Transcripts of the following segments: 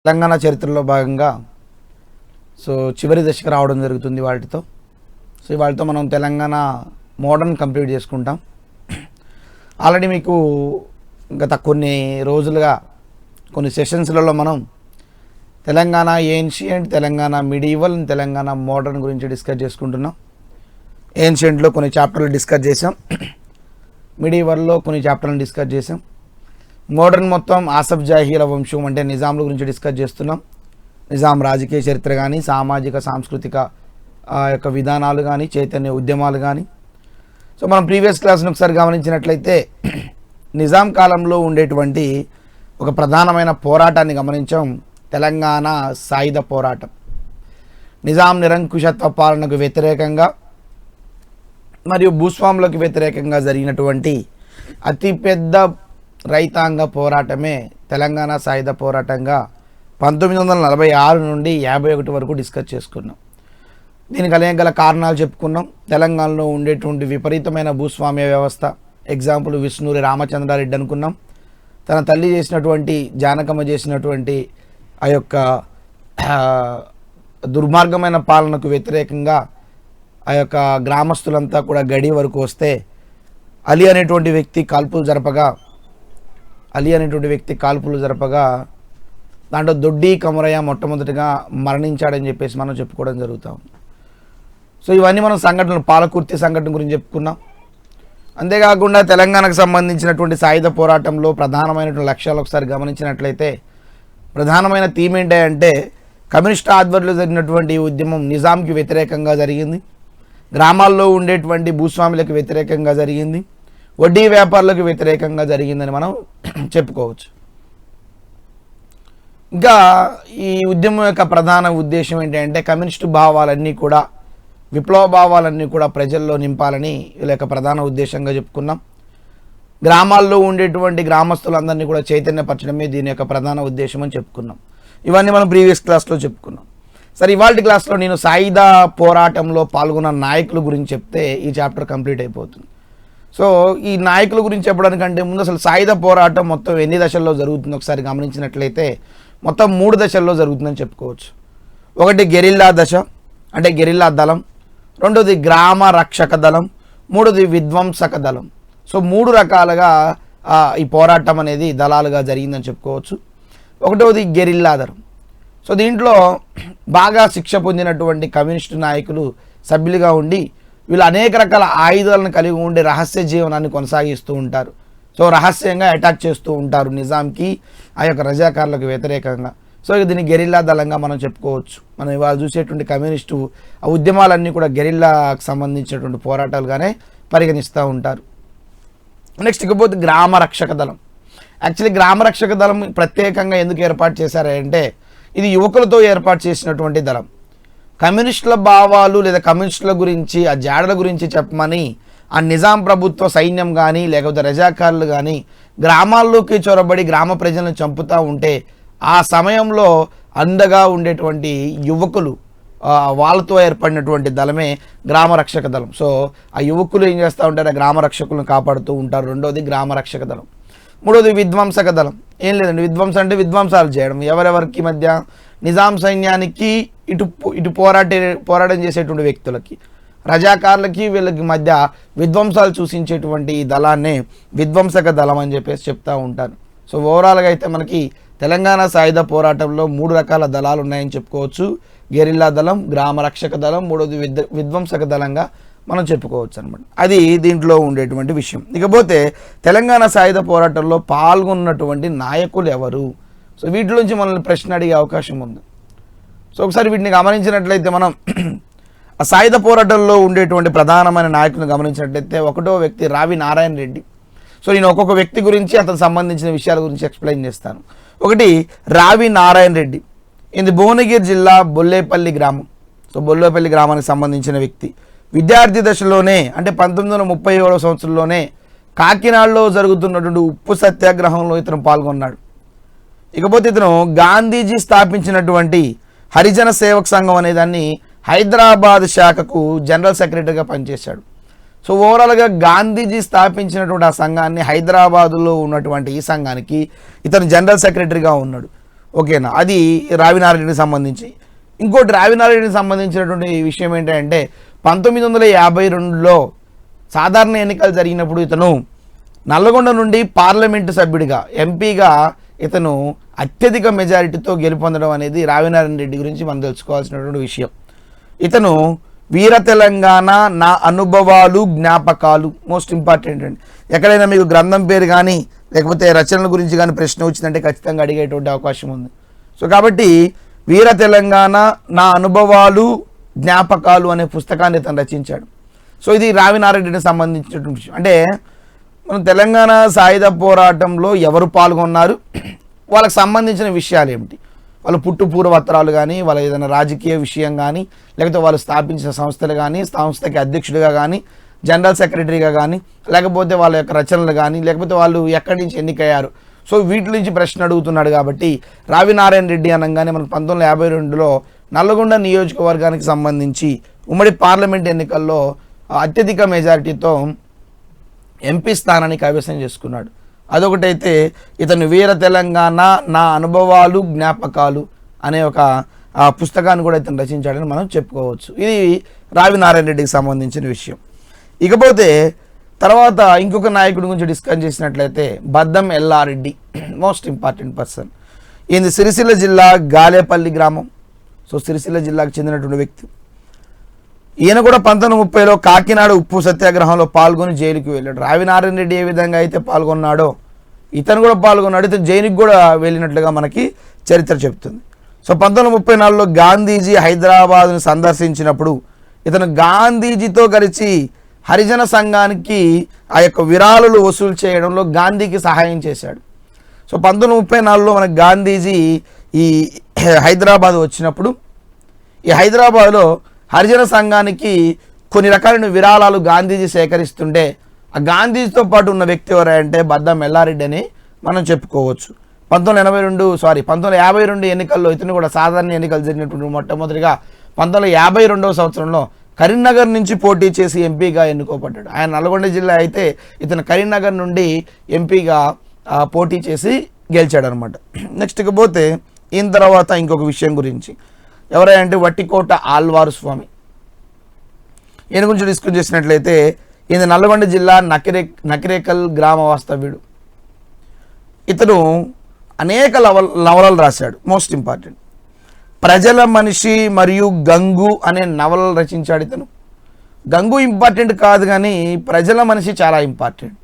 తెలంగాణ చరిత్రలో భాగంగా చివరి దశకు రావడం జరుగుతుంది వాటితో. వాటితో మనం తెలంగాణ మోడర్న్ కంప్లీట్ చేసుకుంటాం. ఆల్రెడీ మీకు గత కొన్ని రోజులుగా కొన్ని సెషన్స్లలో మనం Telangana ancient, Telangana medieval, Telangana modern గురించి డిస్కస్ చేసుకుంటున్నాం. ఏన్షియంట్లో కొన్ని చాప్టర్లు డిస్కస్ చేసాం, మిడీవల్లో కొన్ని చాప్టర్లను డిస్కస్ చేసాం. మోడర్న్ మొత్తం ఆసఫ్ జాహీల వంశం అంటే నిజాంల గురించి డిస్కస్ చేస్తున్నాం. నిజాం రాజకీయ చరిత్ర కానీ, సామాజిక సాంస్కృతిక యొక్క విధానాలు కానీ, చైతన్య ఉద్యమాలు కానీ. మనం ప్రీవియస్ క్లాస్ని ఒకసారి గమనించినట్లయితే నిజాం కాలంలో ఉండేటువంటి ఒక ప్రధానమైన పోరాటాన్ని గమనించాం, తెలంగాణ సాయుధ పోరాటం. నిజాం నిరంకుశత్వ పాలనకు వ్యతిరేకంగా మరియు భూస్వాములకు వ్యతిరేకంగా జరిగినటువంటి అతిపెద్ద రైతాంగ పోరాటమే తెలంగాణ సాయుధ పోరాటంగా 1946 నుండి 51 వరకు డిస్కస్ చేసుకున్నాం. దీనికి అనేక గల కారణాలు చెప్పుకున్నాం. తెలంగాణలో ఉండేటువంటి విపరీతమైన భూస్వామ్య వ్యవస్థ, ఎగ్జాంపుల్ విష్ణూరి రామచంద్రారెడ్డి అనుకున్నాం. తన తల్లి చేసినటువంటి జానకమ్మ చేసినటువంటి ఆ యొక్క దుర్మార్గమైన పాలనకు వ్యతిరేకంగా ఆ యొక్క గ్రామస్తులంతా కూడా గడి వరకు వస్తే అలీ అనేటువంటి వ్యక్తి కాల్పులు జరపగా దాంట్లో దొడ్డి కమరయ్య మొట్టమొదటిగా మరణించాడని చెప్పేసి మనం చెప్పుకోవడం జరుగుతాం. ఇవన్నీ మనం సంఘటనలు, పాలకుర్తి సంఘటన గురించి చెప్పుకున్నాం. అంతేకాకుండా తెలంగాణకు సంబంధించినటువంటి సాయుధ పోరాటంలో ప్రధానమైనటువంటి లక్ష్యాలు ఒకసారి గమనించినట్లయితే ప్రధానమైన థీమ్ ఏంటంటే కమ్యూనిస్ట్ ఆధ్వర్యంలో జరిగినటువంటి ఉద్యమం నిజాంకి వ్యతిరేకంగా జరిగింది, గ్రామాల్లో ఉండేటువంటి భూస్వాములకు వ్యతిరేకంగా జరిగింది, వడ్డీ వ్యాపారులకు వ్యతిరేకంగా జరిగిందని మనం చెప్పుకోవచ్చు. ఇంకా ఈ ఉద్యమం యొక్క ప్రధాన ఉద్దేశం ఏంటంటే కమ్యూనిస్టు భావాలన్నీ కూడా, విప్లవ భావాలన్నీ కూడా ప్రజల్లో నింపాలని వీళ్ళ యొక్క ప్రధాన ఉద్దేశంగా చెప్పుకున్నాం. గ్రామాల్లో ఉండేటువంటి గ్రామస్తులందరినీ కూడా చైతన్యపరచడమే దీని యొక్క ప్రధాన ఉద్దేశం అని చెప్పుకున్నాం. ఇవన్నీ మనం ప్రీవియస్ క్లాస్లో చెప్పుకున్నాం. సరే, ఇవాళ క్లాస్లో నేను సాయుధ పోరాటంలో పాల్గొన్న నాయకుల గురించి చెప్తే ఈ చాప్టర్ కంప్లీట్ అయిపోతుంది. ఈ నాయకుల గురించి చెప్పడానికంటే ముందు అసలు సాయుధ పోరాటం మొత్తం ఎన్ని దశల్లో జరుగుతుందో ఒకసారి గమనించినట్లయితే మొత్తం 3 దశల్లో జరుగుతుందని చెప్పుకోవచ్చు. ఒకటి గెరిల్లా దశ అంటే గెరిల్లా దళం, రెండోది గ్రామ రక్షక దళం, మూడోది విధ్వంసక దళం. 3 రకాలుగా ఈ పోరాటం అనేది దళాలుగా జరిగిందని చెప్పుకోవచ్చు. ఒకటోది గెరిల్లా దళం. దీంట్లో బాగా శిక్ష పొందినటువంటి కమ్యూనిస్టు నాయకులు సభ్యులుగా ఉండి వీళ్ళు అనేక రకాల ఆయుధాలను కలిగి ఉండి రహస్య జీవనాన్ని కొనసాగిస్తూ ఉంటారు. రహస్యంగా అటాక్ చేస్తూ ఉంటారు నిజాంకి, ఆ యొక్క రజాకారులకు వ్యతిరేకంగా. దీన్ని గెరిల్లా దళంగా మనం చెప్పుకోవచ్చు. మనం ఇవాళ చూసేటువంటి కమ్యూనిస్టు ఉద్యమాలన్నీ కూడా గెరిల్లాకు సంబంధించినటువంటి పోరాటాలుగానే పరిగణిస్తూ ఉంటారు. నెక్స్ట్ ఇకపోతే గ్రామ రక్షక దళం. యాక్చువల్లీ గ్రామ రక్షక దళం ప్రత్యేకంగా ఎందుకు ఏర్పాటు చేశారంటే ఇది యువకులతో ఏర్పాటు చేసినటువంటి దళం. కమ్యూనిస్టుల భావాలు లేదా కమ్యూనిస్టుల గురించి, ఆ జాడల గురించి చెప్పమని ఆ నిజాం ప్రభుత్వ సైన్యం కానీ లేకపోతే రజాకారులు కానీ గ్రామాల్లోకి చొరబడి గ్రామ ప్రజలను చంపుతూ ఉంటే ఆ సమయంలో అండగా ఉండేటువంటి యువకులు, వాళ్ళతో ఏర్పడినటువంటి దళమే గ్రామ రక్షక దళం. ఆ యువకులు ఏం చేస్తూ ఉంటారు, ఆ గ్రామ రక్షకులను కాపాడుతూ ఉంటారు. రెండోది గ్రామ రక్షక దళం. మూడోది విధ్వంసక దళం. ఏం లేదండి, విధ్వంసం అంటే విధ్వంసాలు చేయడం. ఎవరెవరికి మధ్య, నిజాం సైన్యానికి ఇటు పోరాటం చేసేటువంటి వ్యక్తులకి, రజాకారులకి, వీళ్ళకి మధ్య విధ్వంసాలు సూచించేటువంటి ఈ దళాన్నే విధ్వంసక దళం అని చెప్పేసి చెప్తూ ఉంటారు. ఓవరాల్గా అయితే మనకి తెలంగాణ సాయుధ పోరాటంలో 3 రకాల దళాలు ఉన్నాయని చెప్పుకోవచ్చు. గెరిల్లా దళం, గ్రామ రక్షక దళం, మూడోది విధ్వంసక దళంగా మనం చెప్పుకోవచ్చు అనమాట. అది దీంట్లో ఉండేటువంటి విషయం. ఇకపోతే తెలంగాణ సాయుధ పోరాటంలో పాల్గొన్నటువంటి నాయకులు ఎవరు? వీటిలోంచి మనల్ని ప్రశ్న అడిగే అవకాశం ఉంది. ఒకసారి వీటిని గమనించినట్లయితే మనం ఆ సాయుధ పోరాటంలో ఉండేటువంటి ప్రధానమైన నాయకులను గమనించినట్లయితే ఒకటో వ్యక్తి రావి నారాయణ రెడ్డి. నేను ఒక్కొక్క వ్యక్తి గురించి అతనికి సంబంధించిన విషయాల గురించి ఎక్స్ప్లెయిన్ చేస్తాను. ఒకటి రావి నారాయణ రెడ్డి. ఇది భువనగిరి జిల్లా బొల్లేపల్లి గ్రామం. బొల్లేపల్లి గ్రామానికి సంబంధించిన వ్యక్తి. విద్యార్థి దశలోనే అంటే 1937 సంవత్సరంలోనే కాకినాడలో జరుగుతున్నటువంటి ఉప్పు సత్యాగ్రహంలో ఇతను పాల్గొన్నాడు. ఇకపోతే ఇతను గాంధీజీ స్థాపించినటువంటి హరిజన సేవక్ సంఘం అనే దాన్ని హైదరాబాద్ శాఖకు జనరల్ సెక్రటరీగా పనిచేశాడు. ఓవరాల్గా గాంధీజీ స్థాపించినటువంటి ఆ సంఘాన్ని, హైదరాబాదులో ఉన్నటువంటి ఈ సంఘానికి ఇతను జనరల్ సెక్రటరీగా ఉన్నాడు. ఓకేనా, అది రావినారెడ్డికి సంబంధించి. ఇంకోటి రావినారెడ్డికి సంబంధించినటువంటి విషయం ఏంటంటే 1952లో సాధారణ ఎన్నికలు జరిగినప్పుడు ఇతను నల్లగొండ నుండి పార్లమెంటు సభ్యుడిగా ఎంపీగా ఇతను అత్యధిక మెజారిటీతో గెలుపొందడం అనేది రావినారాయణ రెడ్డి గురించి మనం తెలుసుకోవాల్సినటువంటి విషయం. ఇతను వీర తెలంగాణ నా అనుభవాలు జ్ఞాపకాలు మోస్ట్ ఇంపార్టెంట్ అండి. ఎక్కడైనా మీకు గ్రంథం పేరు కానీ లేకపోతే రచనల గురించి కానీ ప్రశ్న వచ్చిందంటే ఖచ్చితంగా అడిగేటువంటి అవకాశం ఉంది. సో కాబట్టి వీర తెలంగాణ నా అనుభవాలు జ్ఞాపకాలు అనే పుస్తకాన్ని ఇతను రచించాడు. సో ఇది రావినారెడ్డికి సంబంధించినటువంటి విషయం. అంటే మనం తెలంగాణ సాయుధ పోరాటంలో ఎవరు పాల్గొన్నారు, వాళ్ళకి సంబంధించిన విషయాలు ఏమిటి, వాళ్ళ పుట్టు పూర్వత్రాలు కానీ, వాళ్ళ ఏదైనా రాజకీయ విషయం కానీ, లేకపోతే వాళ్ళు స్థాపించిన సంస్థలు కానీ, సంస్థకి అధ్యక్షుడిగా కానీ, జనరల్ సెక్రటరీగా కానీ, లేకపోతే వాళ్ళ యొక్క రచనలు కానీ, లేకపోతే వాళ్ళు ఎక్కడి నుంచి ఎన్నికయ్యారు, సో వీటి నుంచి ప్రశ్న అడుగుతున్నాడు. కాబట్టి రావినారాయణ రెడ్డి అనగానే మనకు 1952లో నల్లగొండ నియోజకవర్గానికి సంబంధించి ఉమ్మడి పార్లమెంట్ ఎన్నికల్లో అత్యధిక మెజారిటీతో ఎంపీ స్థానాన్ని కైవసం చేసుకున్నాడు. అదొకటైతే ఇతను వీర తెలంగాణ నా అనుభవాలు జ్ఞాపకాలు అనే ఒక పుస్తకాన్ని కూడా ఇతను రచించాడని మనం చెప్పుకోవచ్చు. ఇది రావినారాయణ రెడ్డికి సంబంధించిన విషయం. ఇకపోతే తర్వాత ఇంకొక నాయకుడి గురించి డిస్కస్ చేసినట్లయితే బద్దం ఎల్లారెడ్డి, మోస్ట్ ఇంపార్టెంట్ పర్సన్. ఈయన సిరిసిల్ల జిల్లా గాలేపల్లి గ్రామం, సో సిరిసిల్ల జిల్లాకు చెందినటువంటి వ్యక్తి. ఈయన కూడా 1930లో కాకినాడ ఉప్పు సత్యాగ్రహంలో పాల్గొని జైలుకి వెళ్ళాడు. రావినారాయణ రెడ్డి ఏ విధంగా అయితే పాల్గొన్నాడో ఇతను కూడా పాల్గొన్నాడు. ఇతను జైలుకి కూడా వెళ్ళినట్లుగా మనకి చరిత్ర చెప్తుంది. సో 1934లో గాంధీజీ హైదరాబాద్ను సందర్శించినప్పుడు ఇతను గాంధీజీతో కలిసి హరిజన సంఘానికి ఆ యొక్క విరాళాలు వసూలు చేయడంలో గాంధీకి సహాయం చేశాడు. సో 1934లో మనకు గాంధీజీ ఈ హైదరాబాద్ వచ్చినప్పుడు ఈ హైదరాబాద్లో హరిజన సంఘానికి కొన్ని రకాలైన విరాళాలు గాంధీజీ సేకరిస్తుంటే ఆ గాంధీజీతో పాటు ఉన్న వ్యక్తి ఎవరంటే బద్దం ఎల్లారెడ్డి అని మనం చెప్పుకోవచ్చు. 1952 ఎన్నికల్లో ఇతను కూడా సాధారణ ఎన్నికలు జరిగినటువంటి మొట్టమొదటిగా 1952వ సంవత్సరంలో కరీంనగర్ నుంచి పోటీ చేసి ఎంపీగా ఎన్నుకోబడ్డాడు. ఆయన నల్గొండ జిల్లా అయితే ఇతను కరీంనగర్ నుండి ఎంపీగా పోటీ చేసి గెలిచాడు అనమాట. నెక్స్ట్ ఇకపోతే ఈయన తర్వాత ఇంకొక విషయం గురించి ఎవరంటే వట్టికోట ఆళ్వారు స్వామి. ఈయన గురించి డిస్కస్ చేసినట్లయితే ఈయన నల్గొండ జిల్లా నకిరేకల్ గ్రామ వాస్తవ్యుడు. ఇతను అనేక నవలలు రాశాడు. మోస్ట్ ఇంపార్టెంట్ ప్రజల మనిషి మరియు గంగు అనే నవలలు రచించాడు ఇతను. గంగు ఇంపార్టెంట్ కాదు కానీ ప్రజల మనిషి చాలా ఇంపార్టెంట్.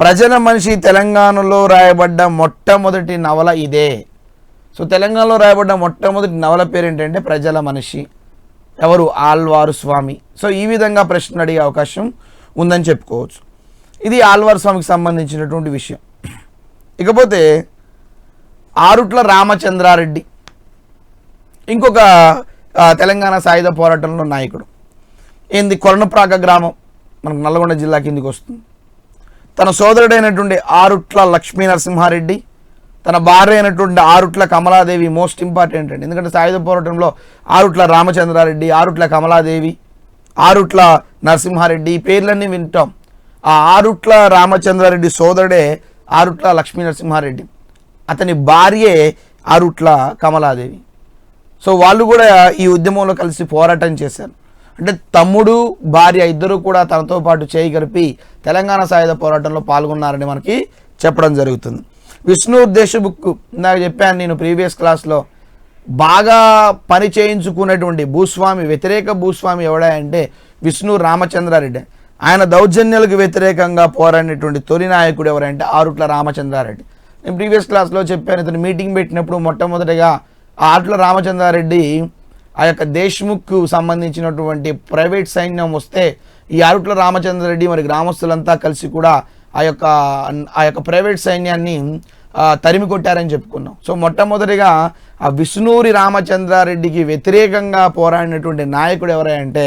ప్రజల మనిషి తెలంగాణలో రాయబడ్డ మొట్టమొదటి నవల ఇదే. సో తెలంగాణలో రాయబడ్డ మొట్టమొదటి నవల పేరు ఏంటంటే ప్రజల మనిషి. ఎవరు? ఆళ్వారు స్వామి. సో ఈ విధంగా ప్రశ్న అడిగే అవకాశం ఉందని చెప్పుకోవచ్చు. ఇది ఆళ్వారు స్వామికి సంబంధించినటువంటి విషయం. ఇకపోతే ఆరుట్ల రామచంద్రారెడ్డి ఇంకొక తెలంగాణ సాయుధ పోరాటంలో నాయకుడు. ఏంది కొలనుప్రాక గ్రామం మనకు నల్గొండ జిల్లా కిందికి వస్తుంది. తన సోదరుడైనటువంటి ఆరుట్ల లక్ష్మీ నరసింహారెడ్డి, తన భార్య అయినటువంటి ఆరుట్ల కమలాదేవి మోస్ట్ ఇంపార్టెంట్ అండి. ఎందుకంటే సాయుధ పోరాటంలో ఆరుట్ల రామచంద్రారెడ్డి, ఆరుట్ల కమలాదేవి, ఆరుట్ల నరసింహారెడ్డి ఈ పేర్లన్నీ వింటాం. ఆ ఆరుట్ల రామచంద్రారెడ్డి సోదరుడే ఆరుట్ల లక్ష్మీ నరసింహారెడ్డి, అతని భార్యే ఆరుట్ల కమలాదేవి. సో వాళ్ళు కూడా ఈ ఉద్యమంలో కలిసి పోరాటం చేశారు. అంటే తమ్ముడు భార్య ఇద్దరు కూడా తనతో పాటు చేయి కలిపి తెలంగాణ సాయుధ పోరాటంలో పాల్గొన్నారని మనకి చెప్పడం జరుగుతుంది. విష్ణు దేశముఖ్ నాకు చెప్పాను నేను ప్రీవియస్ క్లాస్లో, బాగా పని చేయించుకున్నటువంటి భూస్వామి, వ్యతిరేక భూస్వామి ఎవడా అంటే విష్ణు రామచంద్రారెడ్డి. ఆయన దౌర్జన్యాలకు వ్యతిరేకంగా పోరాడినటువంటి తొలి నాయకుడు ఎవరంటే ఆరుట్ల రామచంద్రారెడ్డి. నేను ప్రీవియస్ క్లాస్లో చెప్పాను, ఇతను మీటింగ్ పెట్టినప్పుడు మొట్టమొదటిగా ఆరుట్ల రామచంద్రారెడ్డి ఆ యొక్క దేశ్ముఖ్ సంబంధించినటువంటి ప్రైవేట్ సైన్యం వస్తే ఈ ఆరుట్ల రామచంద్రారెడ్డి మరి గ్రామస్తులంతా కలిసి కూడా ఆ యొక్క ప్రైవేట్ సైన్యాన్ని తరిమి కొట్టారని చెప్పుకున్నాం. సో మొట్టమొదటిగా ఆ విష్ణూరి రామచంద్రారెడ్డికి వ్యతిరేకంగా పోరాడినటువంటి నాయకుడు ఎవరంటే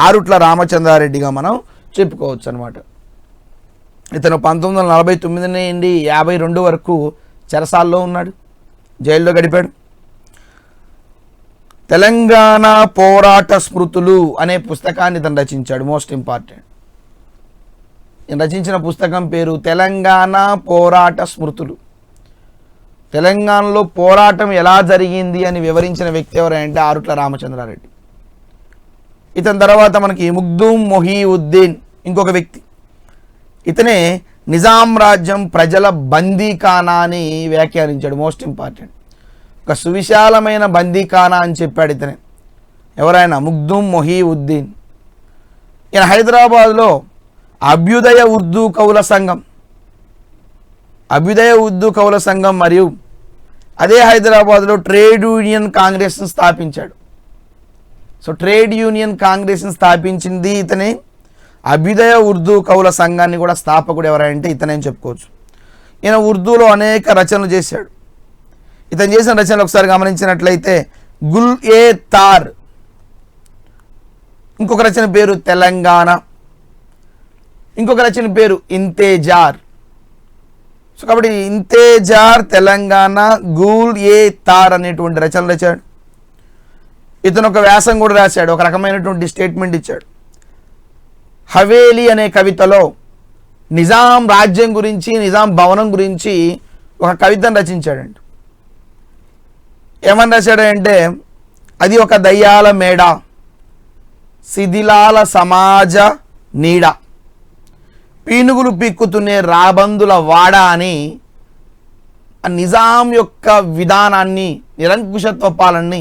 ఆరుట్ల రామచంద్రారెడ్డిగా మనం చెప్పుకోవచ్చు అనమాట. ఇతను 1949 నుండి 52 వరకు చెరసాల్లో ఉన్నాడు, జైల్లో గడిపాడు. తెలంగాణ పోరాట స్మృతులు అనే పుస్తకాన్ని ఇతను రచించాడు. మోస్ట్ ఇంపార్టెంట్, రచించిన పుస్తకం పేరు తెలంగాణ పోరాట స్మృతులు. తెలంగాణలో పోరాటం ఎలా జరిగింది అని వివరించిన వ్యక్తి ఎవరంటే ఆరుట్ల రామచంద్రారెడ్డి. ఇతని తర్వాత మనకి ముగ్దుం మొహీవుద్దీన్ ఇంకొక వ్యక్తి. ఇతనే నిజాం రాజ్యం ప్రజల బందీఖానా అని వ్యాఖ్యానించాడు. మోస్ట్ ఇంపార్టెంట్, ఒక సువిశాలమైన బందీఖానా అని చెప్పాడు ఇతనే. ఎవరైనా ముగ్దుం మొహీవుద్దీన్. ఈయన హైదరాబాద్లో అభ్యుదయ ఉర్దూ కవుల సంఘం మరియు అదే హైదరాబాద్లో ట్రేడ్ యూనియన్ కాంగ్రెస్ను స్థాపించాడు. సో ట్రేడ్ యూనియన్ కాంగ్రెస్ని స్థాపించింది ఇతనే. అభ్యుదయ ఉర్దూ కవుల సంఘాన్ని కూడా స్థాపకుడు ఎవరంటే ఇతనే చెప్పుకోవచ్చు. ఈయన ఉర్దూలో అనేక రచనలు చేశాడు. ఇతను చేసిన రచనలు ఒకసారి గమనించినట్లయితే గుల్ ఏ తార్, ఇంకొక రచన పేరు తెలంగాణ, ఇంకొక రచన పేరు ఇంతేజార్. సో కాబట్టి ఇంతేజార్, తెలంగాణ, గుల్ ఏ తార్ అనేటువంటి రచనలు రాశాడు. ఇతను ఒక వ్యాసం కూడా రాశాడు, ఒక రకమైనటువంటి స్టేట్మెంట్ ఇచ్చాడు. హవేలీ అనే కవితలో నిజాం రాజ్యం గురించి, నిజాం భవనం గురించి ఒక కవితను రచించాడండి. ఏమని రాశాడంటే, అది ఒక దయ్యాల మేడ, శిథిలాల సమాజ నీడ, పీనుగులు పీక్కుతునే రాబందుల వాడ అని నిజాం యొక్క విధానాన్ని, నిరంకుశత్వ పాలనని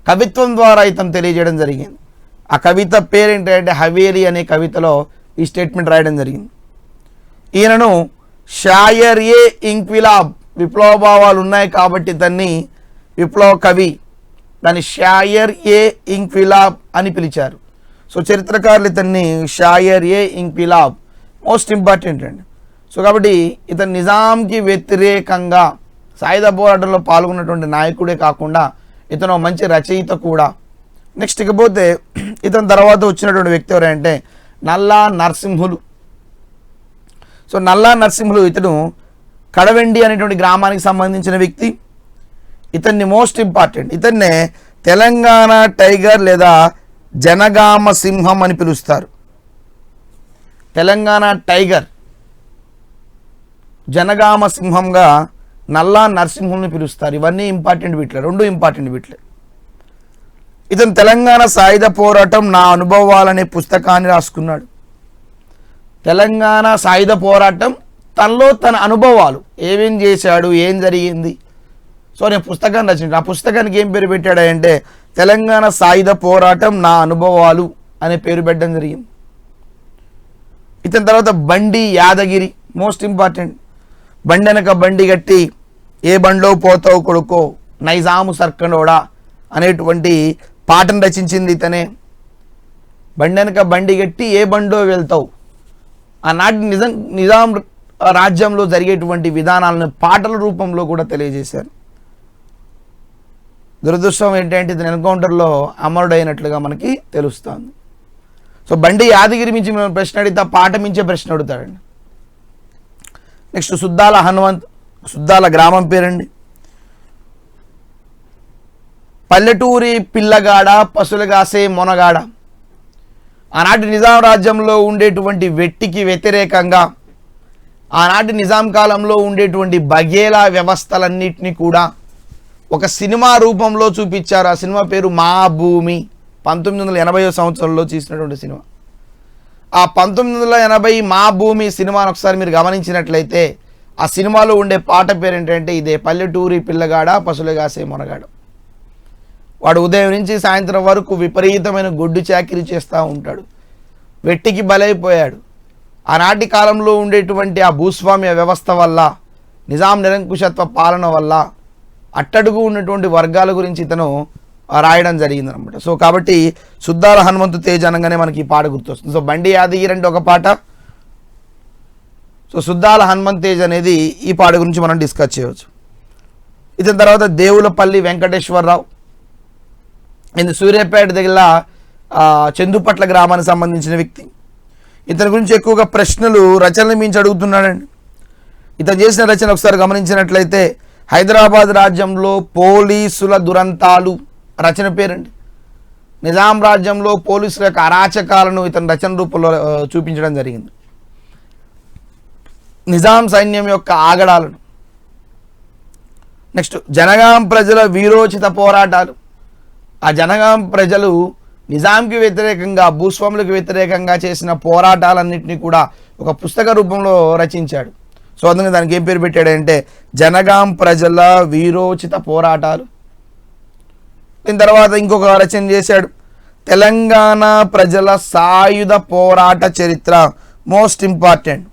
కవిత్వం ద్వారా ఇతను తెలియజేయడం జరిగింది. ఆ కవిత పేరేంటంటే హవేలీ అనే కవితలో ఈ స్టేట్మెంట్ రాయడం జరిగింది. ఈయనను షాయర్ ఏ ఇంక్విలాబ్, విప్లవ భావాలు ఉన్నాయి కాబట్టి ఇతన్ని విప్లవ కవి, దాన్ని షాయర్ ఏ ఇంక్విలాబ్ అని పిలిచారు. సో చరిత్రకారులు ఇతన్ని షాయర్ ఏ ఇంక్విలాబ్, మోస్ట్ ఇంపార్టెంట్ అండి. సో కాబట్టి ఇతను నిజాంకి వ్యతిరేకంగా సాయుధ పోరాటంలో పాల్గొన్నటువంటి నాయకుడే కాకుండా ఇతను మంచి రచయిత కూడా. నెక్స్ట్ ఇకపోతే ఇతని తర్వాత వచ్చినటువంటి వ్యక్తి ఎవరంటే నల్లా నరసింహులు. సో నల్లా నరసింహులు ఇతను కడవెండి అనేటువంటి గ్రామానికి సంబంధించిన వ్యక్తి. ఇతన్ని మోస్ట్ ఇంపార్టెంట్, ఇతన్నే తెలంగాణ టైగర్ లేదా జనగామ సింహం అని పిలుస్తారు. తెలంగాణ టైగర్, జనగామ సింహంగా నల్లా నరసింహుల్ని పిలుస్తారు. ఇవన్నీ ఇంపార్టెంట్ బిట్లే, రెండు ఇంపార్టెంట్ బిట్లే. ఇతను తెలంగాణ సాయుధ పోరాటం నా అనుభవాలనే పుస్తకాన్ని రాసుకున్నాడు. తెలంగాణ సాయుధ పోరాటం తనలో తన అనుభవాలు, ఏమేం చేశాడు, ఏం జరిగింది. సో నేను పుస్తకాన్ని రచించాను. ఆ పుస్తకానికి ఏం పేరు పెట్టాడంటే తెలంగాణ సాయుధ పోరాటం నా అనుభవాలు అనే పేరు పెట్టడం జరిగింది. ఇతని తర్వాత బండి యాదగిరి, మోస్ట్ ఇంపార్టెంట్. బండి వెనక బండి కట్టి ఏ బండ్లో పోతావు కొడుకో నైజాము సర్కండోడా అనేటువంటి పాటను రచించింది ఇతనే. బండి వెనక బండి కట్టి ఏ బండో వెళ్తావు, ఆనాటి నిజాం రాజ్యంలో జరిగేటువంటి విధానాలను పాటల రూపంలో కూడా తెలియజేశారు. దురదృష్టం ఏంటంటే ఇతను ఎన్కౌంటర్లో అమరుడైనట్లుగా మనకి తెలుస్తుంది. సో బండి యాదగిరి మించి మేము ప్రశ్న అడిగితే పాట మించే ప్రశ్న అడుగుతాడండి. నెక్స్ట్ సుద్దాల హనుమంత్, సుద్దాల గ్రామం పేరండి. పల్లెటూరి పిల్లగాడ, పశువులుగాసే మొనగాడ. ఆనాటి నిజాం రాజ్యంలో ఉండేటువంటి వెట్టికి వ్యతిరేకంగా ఆనాటి నిజాం కాలంలో ఉండేటువంటి బఘేలా వ్యవస్థలన్నింటినీ కూడా ఒక సినిమా రూపంలో చూపించారు. ఆ సినిమా పేరు మా భూమి. 1980 సంవత్సరంలో తీసినటువంటి సినిమా. ఆ 1980 మా భూమి సినిమాను ఒకసారి మీరు గమనించినట్లయితే ఆ సినిమాలో ఉండే పాట పేరు ఏంటంటే ఇదే, పల్లెటూరి పిల్లగాడ పశువులుగాసే మొనగాడ. వాడు ఉదయం నుంచి సాయంత్రం వరకు విపరీతమైన గొడ్డు చాకిరీ చేస్తూ ఉంటాడు, వెట్టికి బలైపోయాడు. ఆనాటి కాలంలో ఉండేటువంటి ఆ భూస్వామ్య వ్యవస్థ వల్ల, నిజాం నిరంకుశత్వ పాలన వల్ల అట్టడుగు ఉన్నటువంటి వర్గాల గురించి ఇతను రాయడం జరిగింది అనమాట. సో కాబట్టి సుద్దాల హనుమంతు తేజ్ అనగానే మనకి ఈ పాట గుర్తొస్తుంది. సో బండి యాదగిరి అంటే ఒక పాట, సో సుద్దాల హనుమంతు తేజ్ అనేది ఈ పాట గురించి మనం డిస్కస్ చేయవచ్చు. ఇతని తర్వాత దేవులపల్లి వెంకటేశ్వరరావు, ఇది సూర్యాపేట దగ్గర చందుపట్ల గ్రామానికి సంబంధించిన వ్యక్తి. ఇతని గురించి ఎక్కువగా ప్రశ్నలు రచనలు మించి అడుగుతున్నాడండి. ఇతను చేసిన రచన ఒకసారి గమనించినట్లయితే హైదరాబాద్ రాజ్యంలో పోలీసుల దురంతాలు రచన పేరండి. నిజాం రాజ్యంలో పోలీసుల యొక్క అరాచకాలను ఇతని రచన రూపంలో చూపించడం జరిగింది. నిజాం సైన్యం యొక్క ఆగడాలను. నెక్స్ట్ జనగాం ప్రజల వీరోచిత పోరాటాలు. ఆ జనగాం ప్రజలు నిజాంకి వ్యతిరేకంగా, భూస్వాములకు వ్యతిరేకంగా చేసిన పోరాటాలన్నింటినీ కూడా ఒక పుస్తక రూపంలో రచించాడు. సో అందుకని దానికి ఏం పేరు పెట్టాడంటే జనగాం ప్రజల వీరోచిత పోరాటాలు. దీని తర్వాత ఇంకొక రచన చేశాడు, తెలంగాణ ప్రజల సాయుధ పోరాట చరిత్ర, మోస్ట్ ఇంపార్టెంట్.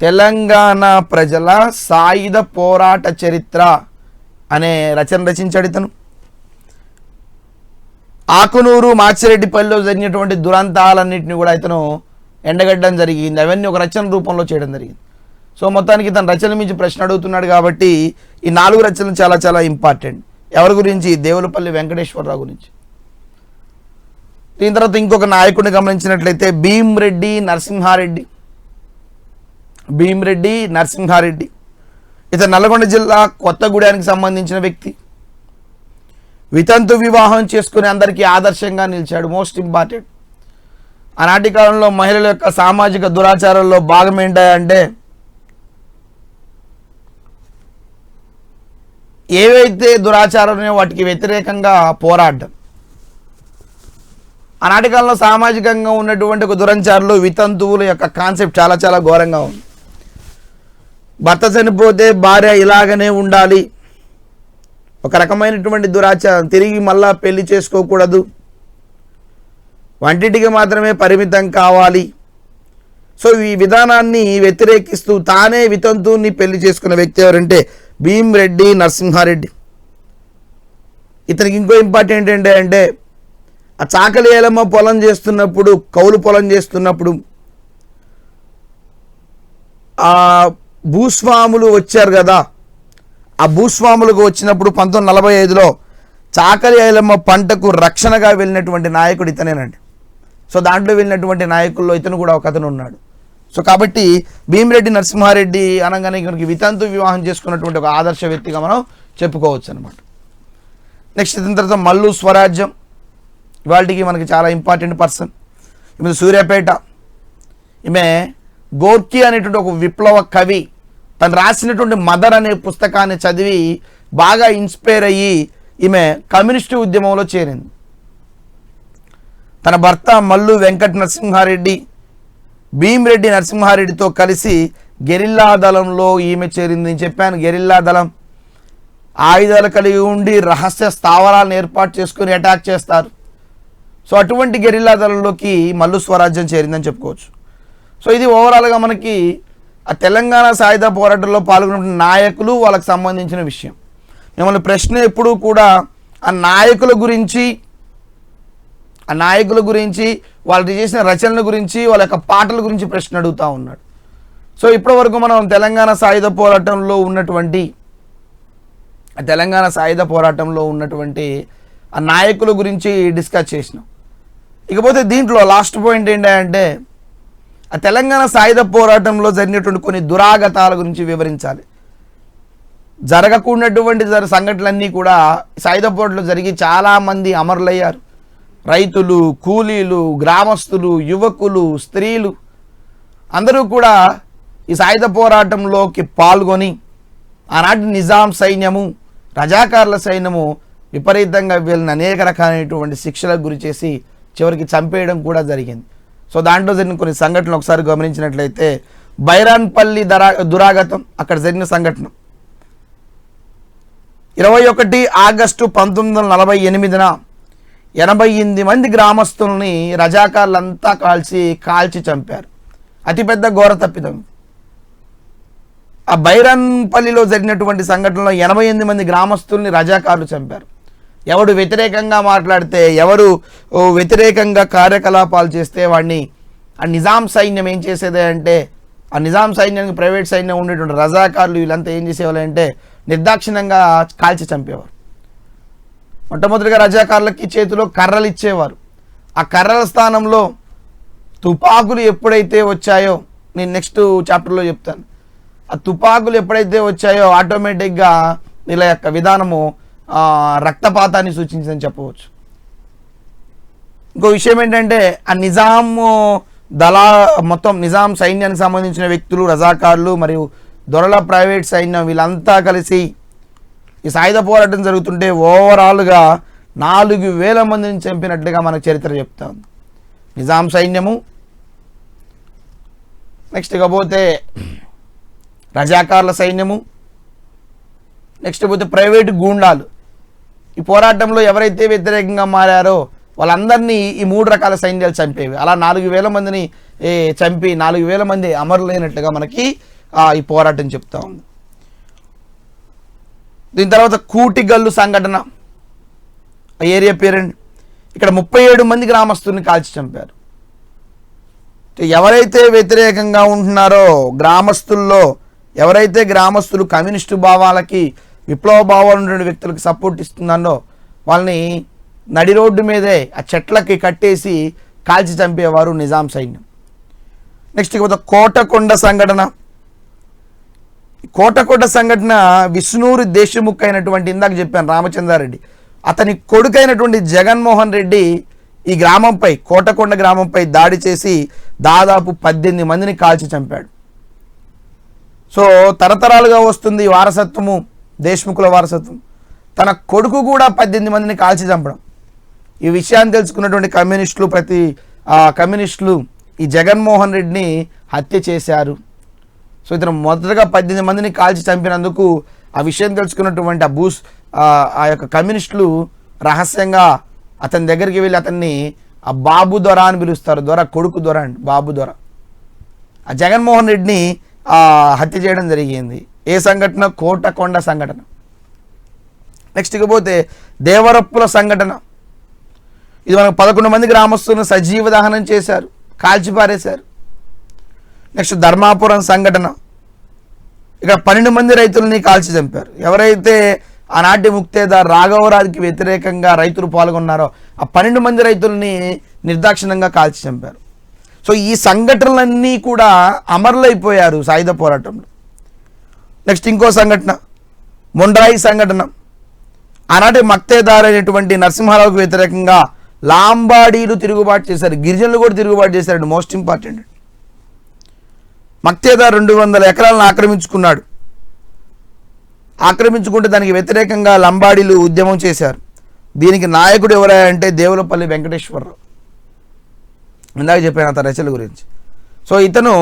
తెలంగాణ ప్రజల సాయుధ పోరాట చరిత్ర అనే రచన రచించాడు ఇతను. ఆకునూరు, మాచిరెడ్డిపల్లిలో జరిగినటువంటి దురంతాలన్నింటినీ కూడా ఇతను ఎండగట్టడం జరిగింది. అవన్నీ ఒక రచన రూపంలో చేయడం జరిగింది. సో మొత్తానికి తన రచన మించి ప్రశ్న అడుగుతున్నాడు కాబట్టి ఈ 4 రచనలు చాలా చాలా ఇంపార్టెంట్. ఎవరి గురించి? దేవులపల్లి వెంకటేశ్వరరావు గురించి. దీని తర్వాత ఇంకొక నాయకుడిని గమనించినట్లయితే భీమ్రెడ్డి నరసింహారెడ్డి. భీమ్రెడ్డి నరసింహారెడ్డి ఇతను నల్గొండ జిల్లా కొత్తగూడెనికి సంబంధించిన వ్యక్తి. వితంతు వివాహం చేసుకుని అందరికీ ఆదర్శంగా నిలిచాడు, మోస్ట్ ఇంపార్టెంట్. ఆనాటి కాలంలో మహిళల యొక్క సామాజిక దురాచారాల్లో భాగం ఏంటంటే ఏవైతే దురాచారాలు వాటికి వ్యతిరేకంగా పోరాడడం. ఆనాటి కాలంలో సామాజికంగా ఉన్నటువంటి ఒక దురాచారాలు వితంతువుల యొక్క కాన్సెప్ట్ చాలా చాలా ఘోరంగా ఉంది. భర్త చనిపోతే భార్య ఇలాగనే ఉండాలి, ఒక రకమైనటువంటి దురాచారం, తిరిగి మళ్ళా పెళ్లి చేసుకోకూడదు, వంటింటికి మాత్రమే పరిమితం కావాలి. సో ఈ విధానాన్ని వ్యతిరేకిస్తూ తానే వితంతువుని పెళ్లి చేసుకున్న వ్యక్తి ఎవరంటే భీమ్రెడ్డి నరసింహారెడ్డి. ఇతనికి ఇంకో ఇంపార్టెంట్ ఏంటంటే ఆ చాకలి ఏలమ్మ పొలం చేస్తున్నప్పుడు, కౌలు పొలం చేస్తున్నప్పుడు ఆ భూస్వాములు వచ్చారు కదా, ఆ భూస్వాములకు వచ్చినప్పుడు 1945లో చాకలి ఐలమ్మ పంటకు రక్షణగా వెళ్ళినటువంటి నాయకుడు ఇతనేనండి. సో దాంట్లో వెళ్ళినటువంటి నాయకుల్లో ఇతను కూడా ఒక అతను ఉన్నాడు. సో కాబట్టి భీమిరెడ్డి నరసింహారెడ్డి అనగానే మనకి వితంతు వివాహం చేసుకున్నటువంటి ఒక ఆదర్శ వ్యక్తిగా మనం చెప్పుకోవచ్చు అనమాట. నెక్స్ట్ ఇతని తర్వాత మల్లు స్వరాజ్యం, ఇవాళకి మనకి చాలా ఇంపార్టెంట్ పర్సన్. ఈమె సూర్యాపేట. ఈమె గోర్కీ అనేటువంటి ఒక విప్లవ కవి. తను రాసినటువంటి మదర్ అనే పుస్తకాన్ని చదివి బాగా ఇన్స్పైర్ అయ్యి ఈమె కమ్యూనిస్టు ఉద్యమంలో చేరింది. తన భర్త మల్లు వెంకట నరసింహారెడ్డి భీమిరెడ్డి నరసింహారెడ్డితో కలిసి గెరిల్లా దళంలో ఈమె చేరింది. నేను చెప్పాను, గెరిల్లా దళం ఆయుధాలు కలిగి ఉండి రహస్య స్థావరాలను ఏర్పాటు చేసుకుని అటాక్ చేస్తారు. సో అటువంటి గెరిల్లా దళంలోకి మల్లు స్వరాజ్యం చేరిందని చెప్పుకోవచ్చు. సో ఇది ఓవరాల్గా మనకి ఆ తెలంగాణ సాయుధ పోరాటంలో పాల్గొన్న నాయకులు, వాళ్ళకి సంబంధించిన విషయం. మిమ్మల్ని ప్రశ్న ఎప్పుడూ కూడా ఆ నాయకుల గురించి వాళ్ళు చేసిన రచనల గురించి, వాళ్ళ యొక్క పాటల గురించి ప్రశ్న అడుగుతూ ఉన్నాడు. సో ఇప్పటివరకు మనం తెలంగాణ సాయుధ పోరాటంలో ఉన్నటువంటి ఆ నాయకుల గురించి డిస్కస్ చేసినాం. ఇకపోతే దీంట్లో లాస్ట్ పాయింట్ ఏంటంటే ఆ తెలంగాణ సాయుధ పోరాటంలో జరిగినటువంటి కొన్ని దురాగతాల గురించి వివరించాలి. జరగకూడనటువంటి సంఘటనలన్నీ కూడా సాయుధ పోరాటంలో జరిగి చాలామంది అమరులయ్యారు. రైతులు, కూలీలు, గ్రామస్తులు, యువకులు, స్త్రీలు అందరూ కూడా ఈ సాయుధ పోరాటంలోకి పాల్గొని ఆనాటి నిజాం సైన్యము, రజాకార్ల సైన్యము విపరీతంగా వీళ్ళని అనేక రకాలైనటువంటి శిక్షలకు గురి చేసి చివరికి చంపేయడం కూడా జరిగింది. సో దాంట్లో జరిగిన కొన్ని సంఘటనలు ఒకసారి గమనించినట్లయితే బైరాన్పల్లి దురాగతం, అక్కడ జరిగిన సంఘటన 21 ఆగస్టు 1948న 88 మంది గ్రామస్తుల్ని రజాకార్లంతా కాల్చి చంపారు. అతిపెద్ద ఘోర తప్పిదం. ఆ బైరాన్పల్లిలో జరిగినటువంటి సంఘటనలో 88 మంది గ్రామస్తుల్ని రజాకార్లు చంపారు. ఎవడు వ్యతిరేకంగా మాట్లాడితే, ఎవరు వ్యతిరేకంగా కార్యకలాపాలు చేస్తే వాడిని ఆ నిజాం సైన్యం ఏం చేసేది అంటే, ఆ నిజాం సైన్యానికి ప్రైవేట్ సైన్యం ఉండేటువంటి రజాకార్లు వీళ్ళంతా ఏం చేసేవాళ్ళు అంటే నిర్దాక్షిణ్యంగా కాల్చి చంపేవారు. మొట్టమొదటిగా రజాకార్లకి చేతిలో కర్రలు ఇచ్చేవారు. ఆ కర్రల స్థానంలో తుపాకులు ఎప్పుడైతే వచ్చాయో, నేను నెక్స్ట్ చాప్టర్లో చెప్తాను, ఆ తుపాకులు ఎప్పుడైతే వచ్చాయో ఆటోమేటిక్గా వీళ్ళ యొక్క విధానము రక్తపాతాన్ని సూచించిందని చెప్పవచ్చు. ఇంకో విషయం ఏంటంటే ఆ నిజాం మొత్తం నిజాం సైన్యానికి సంబంధించిన వ్యక్తులు, రజాకార్లు మరియు దొరల ప్రైవేట్ సైన్యం వీళ్ళంతా కలిసి ఈ సాయుధ పోరాటం జరుగుతుంటే ఓవరాల్గా 4,000 మందిని చంపినట్లుగా మనకు చరిత్ర చెప్తా ఉంది. నిజాం సైన్యము, నెక్స్ట్ ఇకపోతే రజాకార్ల సైన్యము, నెక్స్ట్ పోతే ప్రైవేటు గూండాలు. ఈ పోరాటంలో ఎవరైతే వ్యతిరేకంగా మారారో వాళ్ళందరినీ ఈ 3 రకాల సైన్యాలు చంపేవి. అలా 4,000 మందిని చంపి 4,000 మంది అమరులైనట్లుగా మనకి ఈ పోరాటం చెప్తా ఉంది. దీని తర్వాత కూటిగల్లు సంఘటన, ఏరియా పేరండి. ఇక్కడ 37 మంది గ్రామస్తుల్ని కాల్చి చంపారు. ఎవరైతే వ్యతిరేకంగా ఉంటున్నారో గ్రామస్తుల్లో ఎవరైతే గ్రామస్తులు కమ్యూనిస్టు భావాలకి విప్లవ భావాలు ఉన్న వ్యక్తులకు సపోర్ట్ ఇస్తున్నారో వాళ్ళని నడి రోడ్డు మీదే ఆ చెట్లకి కట్టేసి కాల్చి చంపేవారు నిజాం సైన్యం. నెక్స్ట్ కోటకొండ సంఘటన. కోటకొండ సంఘటన విష్ణూరు దేశముఖ్ అయినటువంటి, ఇందాక చెప్పాను రామచంద్రారెడ్డి, అతని కొడుకైనటువంటి జగన్మోహన్ రెడ్డి ఈ గ్రామంపై, కోటకొండ గ్రామంపై దాడి చేసి దాదాపు 18 మందిని కాల్చి చంపాడు. సో తరతరాలుగా వస్తుంది వారసత్వము, దేశ్ముఖుల వారసత్వం. తన కొడుకు కూడా 18 మందిని కాల్చి చంపడం. ఈ విషయాన్ని తెలుసుకున్నటువంటి కమ్యూనిస్టులు ఈ జగన్మోహన్ రెడ్డిని హత్య చేశారు. సో ఇతను మొదటగా 18 మందిని కాల్చి చంపినందుకు ఆ విషయం తెలుసుకున్నటువంటి ఆ యొక్క కమ్యూనిస్టులు రహస్యంగా అతని దగ్గరికి వెళ్ళి అతన్ని ఆ బాబు దొర అని పిలుస్తారు. దొర కొడుకు దొర అండి, బాబు దొర. ఆ జగన్మోహన్ రెడ్డిని హత్య చేయడం జరిగింది. ఏ సంఘటన? కోటకొండ సంఘటన. నెక్స్ట్ ఇకపోతే దేవరప్పుల సంఘటన. ఇది మనకు 11 మంది గ్రామస్తులను సజీవ దహనం చేశారు, కాల్చి పారేశారు. నెక్స్ట్ ధర్మాపురం సంఘటన. ఇక్కడ 12 మంది రైతులని కాల్చి చంపారు. ఎవరైతే ఆనాటి ముక్తేదార్ రాఘవరాజుకి వ్యతిరేకంగా రైతులు పాల్గొన్నారో ఆ 12 మంది రైతులని నిర్దాక్షిణ్యంగా కాల్చి చంపారు. సో ఈ సంఘటనలన్నీ కూడా అమరులైపోయారు సాయుధ పోరాటంలో. నెక్స్ట్ ఇంకో సంఘటన మొండ్రాయి సంఘటన. ఆనాటి మక్తేదార్ అయినటువంటి నరసింహారావుకు వ్యతిరేకంగా లాంబాడీలు తిరుగుబాటు చేశారు, గిరిజనులు కూడా తిరుగుబాటు చేశారు. మోస్ట్ ఇంపార్టెంట్, మక్తేదార్ 200 ఎకరాలను ఆక్రమించుకున్నాడు. ఆక్రమించుకుంటే దానికి వ్యతిరేకంగా లంబాడీలు ఉద్యమం చేశారు. దీనికి నాయకుడు ఎవరంటే దేవులపల్లి వెంకటేశ్వరరావు. ఇందాక చెప్పాను అతని రచనల గురించి. సో ఇతను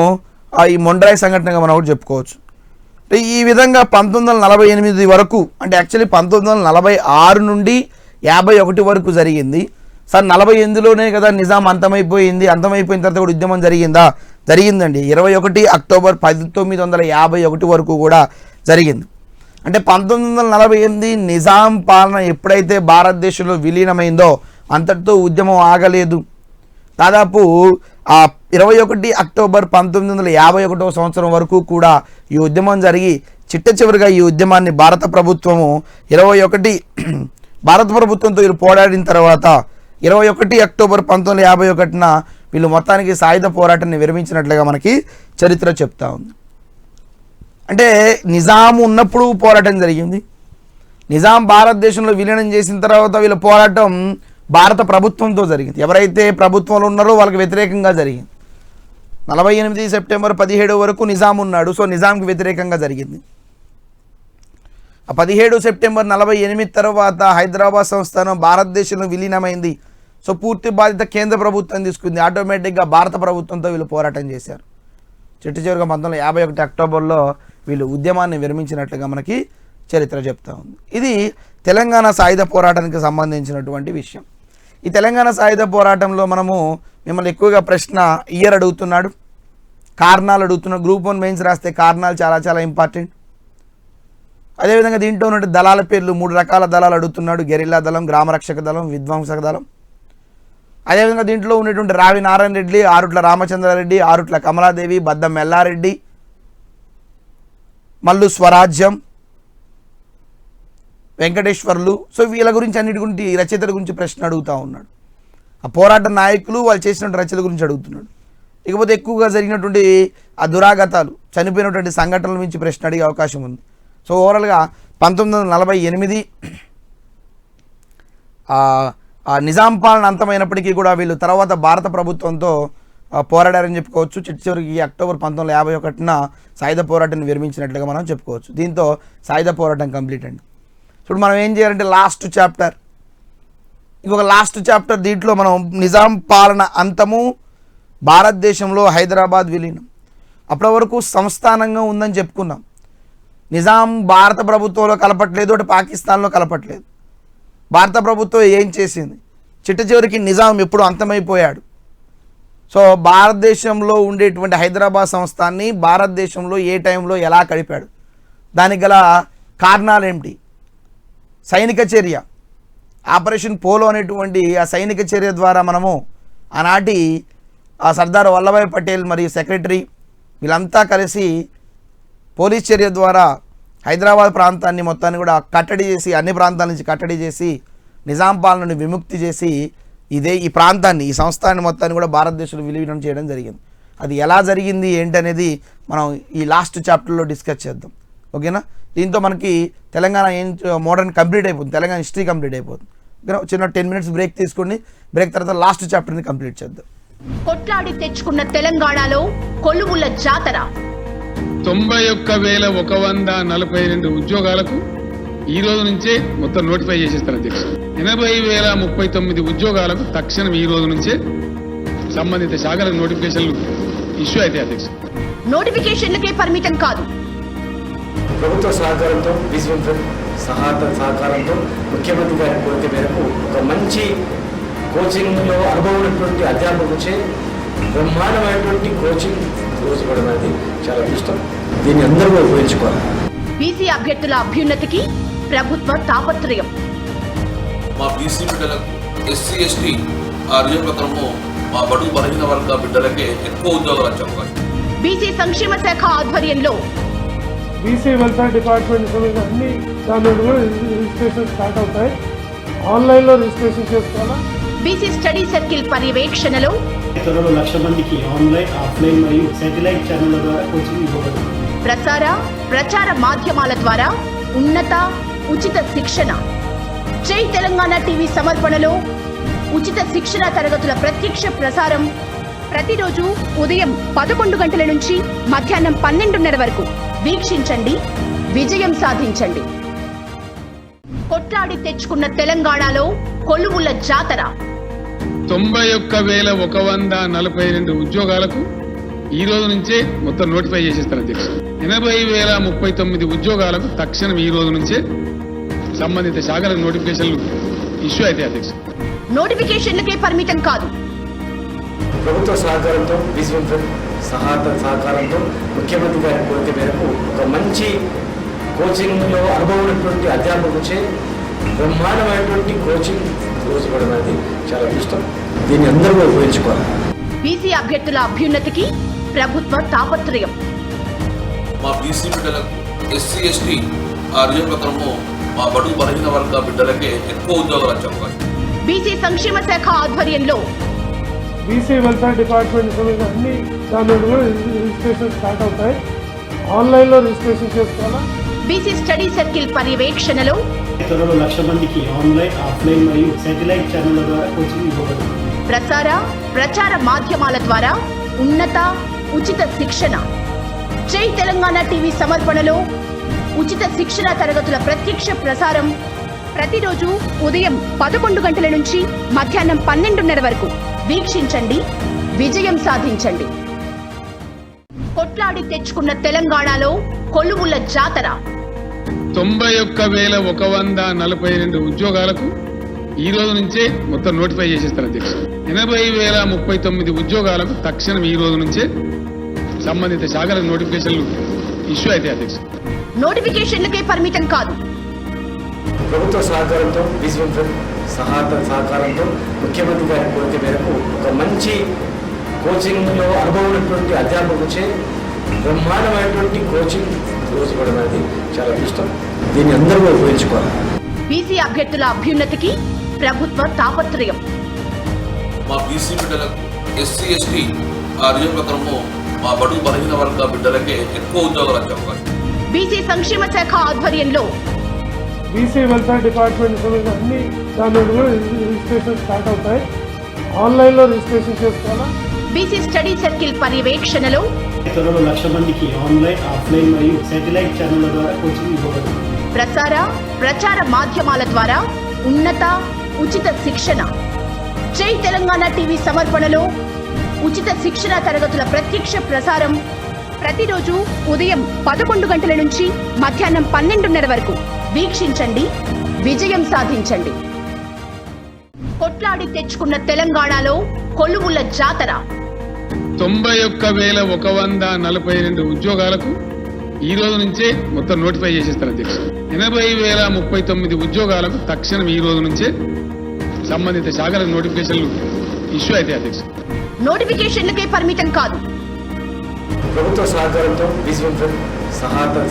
ఈ మొండ్రాయి సంఘటనగా మనం కూడా చెప్పుకోవచ్చు. ఈ విధంగా 1948 వరకు, అంటే యాక్చువల్లీ 1946 నుండి 51 వరకు జరిగింది. సార్ 48లోనే కదా నిజాం అంతమైపోయింది, అంతమైపోయిన తర్వాత కూడా ఉద్యమం జరిగిందా? జరిగిందండి. 21 అక్టోబర్ 1951 వరకు కూడా జరిగింది. అంటే 1948 నిజాం పాలన ఎప్పుడైతే భారతదేశంలో విలీనమైందో అంతటితో ఉద్యమం ఆగలేదు. దాదాపు 21 అక్టోబర్ 1951 సంవత్సరం వరకు కూడా ఈ ఉద్యమం జరిగి చిట్ట చివరిగా ఈ ఉద్యమాన్ని భారత ప్రభుత్వము భారత ప్రభుత్వంతో వీళ్ళు పోరాడిన తర్వాత 21 అక్టోబర్ 1951న వీళ్ళు మొత్తానికి సాయుధ పోరాటాన్ని విరమించినట్లుగా మనకి చరిత్ర చెప్తా ఉంది. అంటే నిజాం ఉన్నప్పుడు పోరాటం జరిగింది. నిజాం భారతదేశంలో విలీనం చేసిన తర్వాత వీళ్ళ పోరాటం భారత ప్రభుత్వంతో జరిగింది. ఎవరైతే ప్రభుత్వంలో ఉన్నారో వాళ్ళకి వ్యతిరేకంగా జరిగింది. 48 సెప్టెంబర్ 17 వరకు నిజాం ఉన్నాడు. సో నిజాంకి వ్యతిరేకంగా జరిగింది. 17 సెప్టెంబర్ 48 తర్వాత హైదరాబాద్ సంస్థానం భారతదేశంలో విలీనమైంది. సో పూర్తి బాధ్యత కేంద్ర ప్రభుత్వం తీసుకుంది. ఆటోమేటిక్గా భారత ప్రభుత్వంతో వీళ్ళు పోరాటం చేశారు. చిట్ట చివరిగా 1951 అక్టోబర్లో వీళ్ళు ఉద్యమాన్ని విరమించినట్లుగా మనకి చరిత్ర చెప్తా ఉంది. ఇది తెలంగాణ సాయుధ పోరాటానికి సంబంధించినటువంటి విషయం. ఈ తెలంగాణ సాయుధ పోరాటంలో మిమ్మల్ని ఎక్కువగా ప్రశ్న ఇయర్ అడుగుతున్నాడు, కారణాలు అడుగుతున్నాడు. గ్రూప్ 1 మెయిన్స్ రాస్తే కారణాలు చాలా చాలా ఇంపార్టెంట్. అదేవిధంగా దీంట్లో ఉన్న దళాల పేర్లు 3 రకాల దళాలు అడుగుతున్నాడు. గెరిల్లా దళం, గ్రామరక్షక దళం, విధ్వంసక దళం. అదేవిధంగా దీంట్లో ఉన్నటువంటి రావి నారాయణ రెడ్డి, ఆరుట్ల రామచంద్రారెడ్డి, ఆరుట్ల కమలాదేవి, బద్దం ఎల్లారెడ్డి, మల్లు స్వరాజ్యం, వెంకటేశ్వర్లు. సో వీళ్ళ గురించి అన్నిటి గురించి రచయితల గురించి ప్రశ్న అడుగుతూ ఉన్నాడు. ఆ పోరాట నాయకులు వాళ్ళు చేసినటువంటి రచనల గురించి అడుగుతున్నాడు. ఇకపోతే ఎక్కువగా జరిగినటువంటి ఆ దురాగతాలు, చనిపోయినటువంటి సంఘటనల గురించి ప్రశ్న అడిగే అవకాశం ఉంది. సో ఓవరాల్గా 1948 నిజాం పాలన అంతమైనప్పటికీ కూడా వీళ్ళు తర్వాత భారత ప్రభుత్వంతో పోరాడారని చెప్పుకోవచ్చు. చివరికి అక్టోబర్ 1951న సాయుధ పోరాటాన్ని విరమించినట్లుగా మనం చెప్పుకోవచ్చు. దీంతో సాయుధ పోరాటం కంప్లీట్ అండి. ఇప్పుడు మనం ఏం చేయాలంటే ఇంకొక లాస్ట్ చాప్టర్ దీంట్లో మనం నిజాం పాలన అంతము, భారతదేశంలో హైదరాబాద్ విలీనం. అప్పటి వరకు సంస్థానంగా ఉందని చెప్పుకున్నాం. నిజాం భారత ప్రభుత్వంలో కలపట్లేదు, అటు పాకిస్తాన్లో కలపట్లేదు. భారత ప్రభుత్వం ఏం చేసింది, చివరికి నిజాం ఎప్పుడు అంతమైపోయాడు. సో భారతదేశంలో ఉండేటువంటి హైదరాబాద్ సంస్థాన్ని భారతదేశంలో ఏ టైంలో ఎలా కలిపాడు, దానికి గల కారణాలు ఏమిటి? సైనిక చర్య, ఆపరేషన్ పోలో అనేటువంటి ఆ సైనిక చర్య ద్వారా మనము ఆనాటి సర్దార్ వల్లభాయ్ పటేల్ మరియు సెక్రటరీ వీళ్ళంతా కలిసి పోలీస్ చర్య ద్వారా హైదరాబాద్ ప్రాంతాన్ని మొత్తాన్ని కూడా కట్టడి చేసి, అన్ని ప్రాంతాల నుంచి కట్టడి చేసి నిజాం పాలనను విముక్తి చేసి ఈ ప్రాంతాన్ని, ఈ సంస్థాన్ని మొత్తాన్ని కూడా భారతదేశంలో విలీనం చేయడం జరిగింది. అది ఎలా జరిగింది ఏంటనేది మనం ఈ లాస్ట్ చాప్టర్లో డిస్కస్ చేద్దాం. ఓకేనా? దీంతో మనకి తెలంగాణ మోడర్న్ కంప్లీట్ అయిపోతుంది, తెలంగాణ హిస్టరీ కంప్లీట్ అయిపోతుంది. ఓకేనా? చిన్న 10 minutes బ్రేక్ తీసుకోండి. బ్రేక్ తర్వాత లాస్ట్ చాప్టర్ని కంప్లీట్ చేద్దాం. కొట్లాడి తెచ్చుకున్న తెలంగాణలో కొలువుల జాతర. 91,142 ఉద్యోగాలకు ఈ రోజు నుంచే మొత్తం నోటిఫై చేసేస్తారు అధ్యక్ష. 80,039 ఉద్యోగాలకు తక్షణం ఈ రోజు నుంచే సంబంధిత శాఖలకు నోటిఫికేషన్లు ఇష్యూ అయితే అధ్యక్ష. నోటిఫికేషన్లకే పరిమితం కాదు, ప్రభుత్వ సహకారంతో, విశ్వం సహకారంతో ముఖ్యమంత్రి గారి కోరిక మేరకు ఒక మంచి కోచింగ్లో అనుభవం ఉన్నటువంటి అధ్యాపకులచే బ్రహ్మాండమైనటువంటి కోచింగ్ రోజు ఇవ్వడం అనేది చాలా ఇష్టం. దీన్ని అందరూ ఉపయోగించుకోవాలి. బీసీ అభ్యర్థుల అభ్యున్నతికి ప్రభుత్వ తాపత్రయం. మా బీసీ బిడ్డలకు, ఎస్సీ ఎస్టీ రిజర్వ్ ప్రకారము మా బడుగు బలహీన వర్గ బిడ్డలకే ఎక్కువ ఉద్యోగాలు వచ్చే అవకాశం. బీసీ సంక్షేమ శాఖ ఆధ్వర్యంలో బీసీ వెల్ఫేర్ డిపార్ట్మెంట్ అన్ని దాని రిజిస్ట్రేషన్ స్టార్ట్ అవుతాయి. ఆన్లైన్లో రిజిస్ట్రేషన్ చేసుకోవాలా. బీసీ స్టడీ సర్కిల్ పర్యవేక్షణలో త్వరలో 1,00,000 మందికి ఆన్లైన్, ఆఫ్లైన్ మరియు శాటిలైట్ ఛానళ్ల ద్వారా కోచింగ్ ఇవ్వబడుతుంది. ప్రచార మాధ్యమాల ద్వారా ఉన్నత ఉచిత శిక్షణ. జై తెలంగాణ టీవీ సమర్పణలో ఉచిత శిక్షణ తరగతుల ప్రత్యక్ష ప్రసారం ప్రతిరోజు ఉదయం 11 గంటల నుంచి మధ్యాహ్నం 12:30 వరకు వీక్షించండి, విజయం సాధించండి. కొట్లాడి తెచ్చుకున్న తెలంగాణలో కొలువుల జాతర. 91,142 ఉద్యోగాలకు ఈ రోజు నుంచే మొత్తం నోటిఫై చేసేస్తారు అధ్యక్ష. 80,039 ఉద్యోగాలకు తక్షణం ఈ రోజు నుంచే సంబంధిత శాఖలకు నోటిఫికేషన్లు ఇష్యూ అయితే అధ్యక్ష. నోటిఫికేషన్లకే పరిమితం కాదు, ప్రభుత్వ సహకారంతో, విశ్వం సహకారంతో ముఖ్యమంత్రి గారి కోరిక మేరకు ఒక మంచి కోచింగ్లో అనుభవం ఉన్నటువంటి అధ్యాపకులచే బ్రహ్మాండమైనటువంటి కోచింగ్ రోజు ఇవ్వడం అనేది చాలా ఇష్టం. దీన్ని అందరూ ఉపయోగించుకోవాలి. బీసీ అభ్యర్థుల అభ్యున్నతికి ప్రభుత్వ తాపత్రయం. మా బీసీ బిడ్డలకు, ఎస్సీ ఎస్టీ రిజర్వ్ ప్రకారము మా బడుగు బలహీన వర్గ బిడ్డలకే ఎక్కువ ఉద్యోగాలు వచ్చే అవకాశం. బీసీ సంక్షేమ శాఖ ఆధ్వర్యంలో బీసీ వెల్ఫేర్ డిపార్ట్మెంట్ అన్ని దాని రిజిస్ట్రేషన్ స్టార్ట్ అవుతాయి. ఆన్లైన్లో రిజిస్ట్రేషన్ చేసుకోవాలా. బీసీ స్టడీ సర్కిల్ పర్యవేక్షణలో త్వరలో 1,00,000 మందికి ఆన్లైన్, ఆఫ్లైన్ మరియు శాటిలైట్ ఛానళ్ల ద్వారా కోచింగ్ ఇవ్వబడుతుంది. ప్రచార మాధ్యమాల ద్వారా ఉన్నత ఉచిత శిక్షణ. జై తెలంగాణ టీవీ సమర్పణలో ఉచిత శిక్షణ తరగతుల ప్రత్యక్ష ప్రసారం ప్రతిరోజు ఉదయం 11 గంటల నుంచి మధ్యాహ్నం 12:30 వరకు వీక్షించండి, విజయం సాధించండి. కొట్లాడి తెచ్చుకున్న తెలంగాణలో కొలువుల జాతర. 91,142 ఉద్యోగాలకు ఈ రోజు నుంచే మొత్తం నోటిఫై చేసేస్తారు అధ్యక్ష. 80,039 ఉద్యోగాలకు తక్షణం ఈ రోజు నుంచే సంబంధిత శాఖలకు నోటిఫికేషన్లు ఇష్యూ అయితే అధ్యక్ష. నోటిఫికేషన్లకే పరిమితం కాదు, ప్రభుత్వ సహకారంతో, విశ్వం సహకారంతో ముఖ్యమంత్రి గారి కోరిక మేరకు ఒక మంచి కోచింగ్లో అనుభవం ఉన్నటువంటి అధ్యాపకులచే బ్రహ్మాండమైనటువంటి కోచింగ్ రోజు ఇవ్వడం అనేది చాలా ఇష్టం. దీన్ని అందరూ ఉపయోగించుకోవాలి. బీసీ అభ్యర్థుల అభ్యున్నతికి ప్రభుత్వ తాపత్రయం. మా బీసీ బిడ్డలకు, ఎస్సీ ఎస్టీ రిజర్వ్ ప్రకారము మా బడుగు బలహీన వర్గ బిడ్డలకే ఎక్కువ ఉద్యోగాలు వచ్చే అవకాశం. బీసీ సంక్షేమ శాఖ ఆధ్వర్యంలో బీసీ వెల్ఫేర్ డిపార్ట్మెంట్ అన్ని దాని రిజిస్ట్రేషన్ స్టార్ట్ అవుతాయి. ఆన్లైన్లో రిజిస్ట్రేషన్ చేసుకోవాలా. బీసీ స్టడీ సర్కిల్ పర్యవేక్షణలో త్వరలో 1,00,000 మందికి ఆన్లైన్, ఆఫ్లైన్ మరియు శాటిలైట్ ఛానళ్ల ద్వారా కోచింగ్ ఇవ్వబడుతుంది. ప్రచార మాధ్యమాల ద్వారా ఉన్నత ఉచిత శిక్షణ. జై తెలంగాణ టీవీ సమర్పణలో ఉచిత శిక్షణ తరగతుల ప్రత్యక్ష ప్రసారం ప్రతిరోజు ఉదయం 11 గంటల నుంచి మధ్యాహ్నం 12:30 వరకు వీక్షించండి, విజయం సాధించండి. కొట్లాడి తెచ్చుకున్న తెలంగాణలో కొలువుల జాతర. 91,142 ఉద్యోగాలకు ఈ రోజు నుంచే మొత్తం నోటిఫై చేసేస్తారు అధ్యక్ష. 80,039 ఉద్యోగాలకు తక్షణం ఈ రోజు నుంచే సంబంధిత శాఖలకు నోటిఫికేషన్లు ఇష్యూ అయితే అధ్యక్ష. నోటిఫికేషన్లకే పరిమితం కాదు, ప్రభుత్వ సహకారంతో విజయం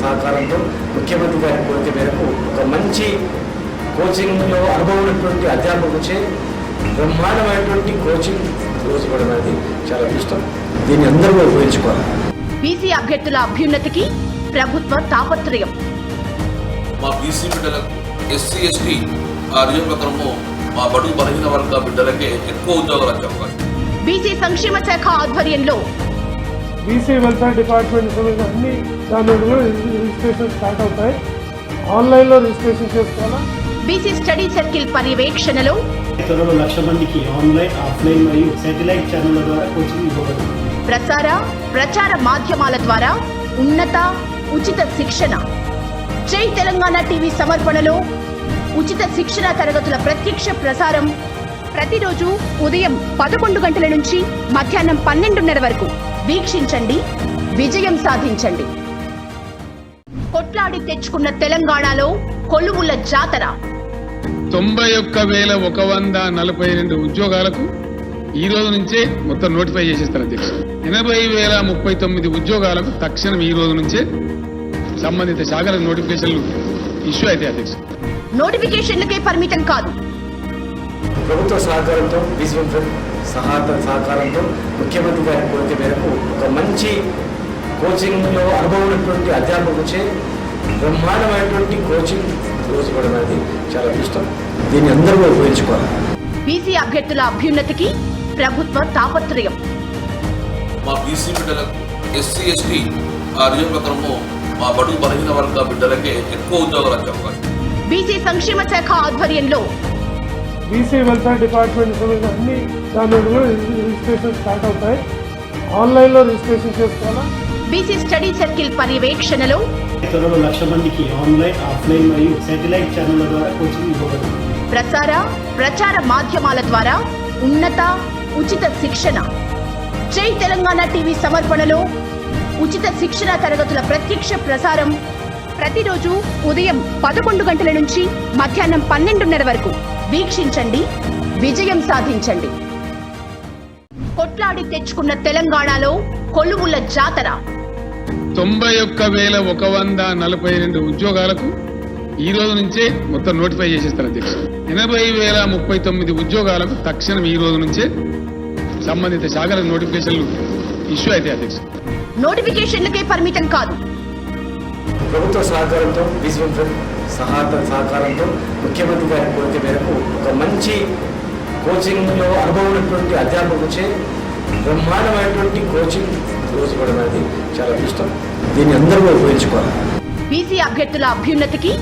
సహకారంతో ముఖ్యమంత్రి గారి కోరిక మేరకు ఒక మంచి కోచింగ్లో అనుభవం ఉన్నటువంటి అధ్యాపకులచే బ్రహ్మాండమైనటువంటి కోచింగ్ రోజు ఇవ్వడం అనేది చాలా ఇష్టం. దీన్ని అందరూ ఉపయోగించుకోవాలి. బీసీ అభ్యర్థుల అభ్యున్నతికి ప్రభుత్వ తాపత్రయం. మా బీసీ బిడ్డలకు ఎస్సీ ఎస్టీ ఆ రిజర్వ్ ప్రకారము మా బడుగు బలహీన వర్గ బిడ్డలకే ఎక్కువ ఉద్యోగాలు వచ్చే అవకాశం. బీసీ సంక్షేమ శాఖ ఆధ్వర్యంలో బీసీ వెల్ఫేర్ డిపార్ట్మెంట్ సంబంధించిన అన్ని దాని కూడా రిజిస్ట్రేషన్ స్టార్ట్ అవుతాయి. ఆన్లైన్లో రిజిస్ట్రేషన్ చేసుకోవాలా. బీసీ స్టడీ సర్కిల్ పర్యవేక్షణలో త్వరలో 1,00,000 మందికి ఆన్లైన్, ఆఫ్లైన్ మరియు శాటిలైట్ ఛానళ్ల ద్వారా కోచింగ్ ఇవ్వబడుతుంది. ప్రచార మాధ్యమాల ద్వారా ఉన్నత ఉచిత శిక్షణ. జై తెలంగాణ టీవీ సమర్పణలో ఉచిత శిక్షణ తరగతుల ప్రత్యక్ష ప్రసారం ప్రతిరోజు ఉదయం 11 గంటల నుంచి మధ్యాహ్నం 12:30 వరకు వీక్షించండి, విజయం సాధించండి. కొట్లాడి తెచ్చుకున్న తెలంగాణలో కొలువుల జాతర. 91,142 ఉద్యోగాలకు ఈ రోజు నుంచే మొత్తం నోటిఫై చేసేస్తారు అధ్యక్ష. 80,039 ఉద్యోగాలకు తక్షణం ఈ రోజు నుంచే సంబంధిత శాఖలకు నోటిఫికేషన్లు ఇష్యూ అయితే అధ్యక్ష. నోటిఫికేషన్లకే పరిమితం కాదు, ప్రభుత్వ సహకారంతో విజయం సహకారంతో ముఖ్యమంత్రి గారి కోరిక మేరకు ఒక మంచి కోచింగ్లో అనుభవం ఉన్నటువంటి అధ్యాపకులచే బ్రహ్మాండమైనటువంటి కోచింగ్ రోజు ఇవ్వడం అనేది చాలా ఇష్టం. దీన్ని అందరూ ఉపయోగించుకోవాలి. బీసీ అభ్యర్థుల అభ్యున్నతికి ప్రభుత్వ తాపత్రయం. మా బీసీ బిడ్డలకు ఎస్సీ ఎస్టీ ఆ రిజర్వ్ ప్రకారము మా బడుగు బలహీన వర్గ బిడ్డలకే ఎక్కువ ఉద్యోగాలు వచ్చే అవకాశం. బీసీ సంక్షేమ శాఖ ఆధ్వర్యంలో బీసీ వెల్ఫేర్ డిపార్ట్మెంట్ సంబంధించిన అన్ని దాని కూడా రిజిస్ట్రేషన్ స్టార్ట్ అవుతాయి. ఆన్లైన్లో రిజిస్ట్రేషన్ చేసుకోవాలా. బీసీ స్టడీ సర్కిల్ పర్యవేక్షణలో త్వరలో 1,00,000 మందికి ఆన్లైన్, ఆఫ్లైన్ మరియు శాటిలైట్ ఛానళ్ల ద్వారా కోచింగ్ ఇవ్వబడుతుంది. ప్రచార మాధ్యమాల ద్వారా ఉన్నత ఉచిత శిక్షణ. జై తెలంగాణ టీవీ సమర్పణలో ఉచిత శిక్షణ తరగతుల ప్రత్యక్ష ప్రసారం ప్రతిరోజు ఉదయం 11 గంటల నుంచి మధ్యాహ్నం 12:30 వరకు వీక్షించండి, విజయం సాధించండి. కొట్లాడి తెచ్చుకున్న తెలంగాణలో కొలువుల జాతర. 91,142 ఉద్యోగాలకు ఈ రోజు నుంచే మొత్తం నోటిఫై చేసేస్తారు అధ్యక్ష. 80,039 ఉద్యోగాలకు తక్షణం ఈ రోజు నుంచే సంబంధిత శాఖలకు నోటిఫికేషన్లు ఇష్యూ అయితే అధ్యక్ష. నోటిఫికేషన్లకే పరిమితం కాదు, ప్రభుత్వ సహకారంతో విజయం సహకారంతో ముఖ్యమంత్రి గారి కోరిక మేరకు ఒక మంచి కోచింగ్లో అనుభవం ఉన్నటువంటి అధ్యాపకులచే బ్రహ్మాండమైనటువంటి కోచింగ్ రోజు ఇవ్వడం అనేది చాలా ఇష్టం. దీన్ని అందరూ ఉపయోగించుకోవాలి. బీసీ అభ్యర్థుల అభ్యున్నతికి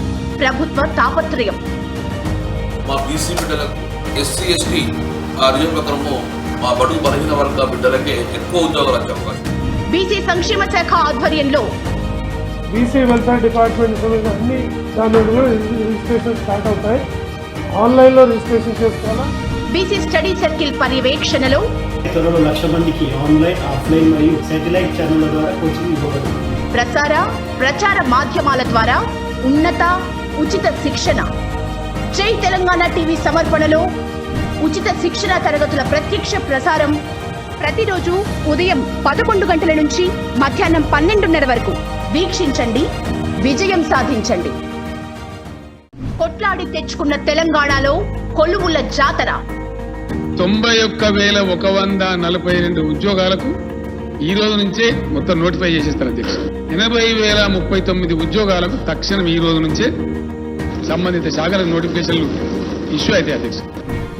ప్రభుత్వ తాపత్రయం. మా బీసీ బిడ్డలకు ఎస్సీ ఎస్టీ ఆ రిజర్వ్ ప్రకారము మా బడుగు బలహీన వర్గ బిడ్డలకే ఎక్కువ ఉద్యోగాలు వచ్చే అవకాశం. బీసీ సంక్షేమ శాఖ ఆధ్వర్యంలో బీసీ వెల్ఫేర్ డిపార్ట్మెంట్ సంబంధించిన అన్ని దాని కూడా రిజిస్ట్రేషన్ స్టార్ట్ అవుతాయి. ఆన్లైన్లో రిజిస్ట్రేషన్ చేసుకోవాలా. బీసీ స్టడీ సర్కిల్ పర్యవేక్షణలో త్వరలో 1,00,000 మందికి ఆన్లైన్, ఆఫ్లైన్ మరియు శాటిలైట్ ఛానళ్ల ద్వారా కోచింగ్ ఇవ్వబడుతుంది. ప్రచార మాధ్యమాల ద్వారా ఉన్నత ఉచిత శిక్షణ. జై తెలంగాణ టీవీ సమర్పణలో ఉచిత శిక్షణ తరగతుల ప్రత్యక్ష ప్రసారం ప్రతిరోజు ఉదయం 11 గంటల నుంచి మధ్యాహ్నం 12:30 వరకు వీక్షించండి, విజయం సాధించండి. కొట్లాడి తెచ్చుకున్న తెలంగాణలో కొలువుల జాతర. 91,142 ఉద్యోగాలకు ఈ రోజు నుంచే మొత్తం నోటిఫై చేసేస్తారు అధ్యక్ష. 80,039 ఉద్యోగాలకు తక్షణం ఈ రోజు నుంచే సంబంధిత శాఖలకు నోటిఫికేషన్లు ఇష్యూ అయితే అధ్యక్ష.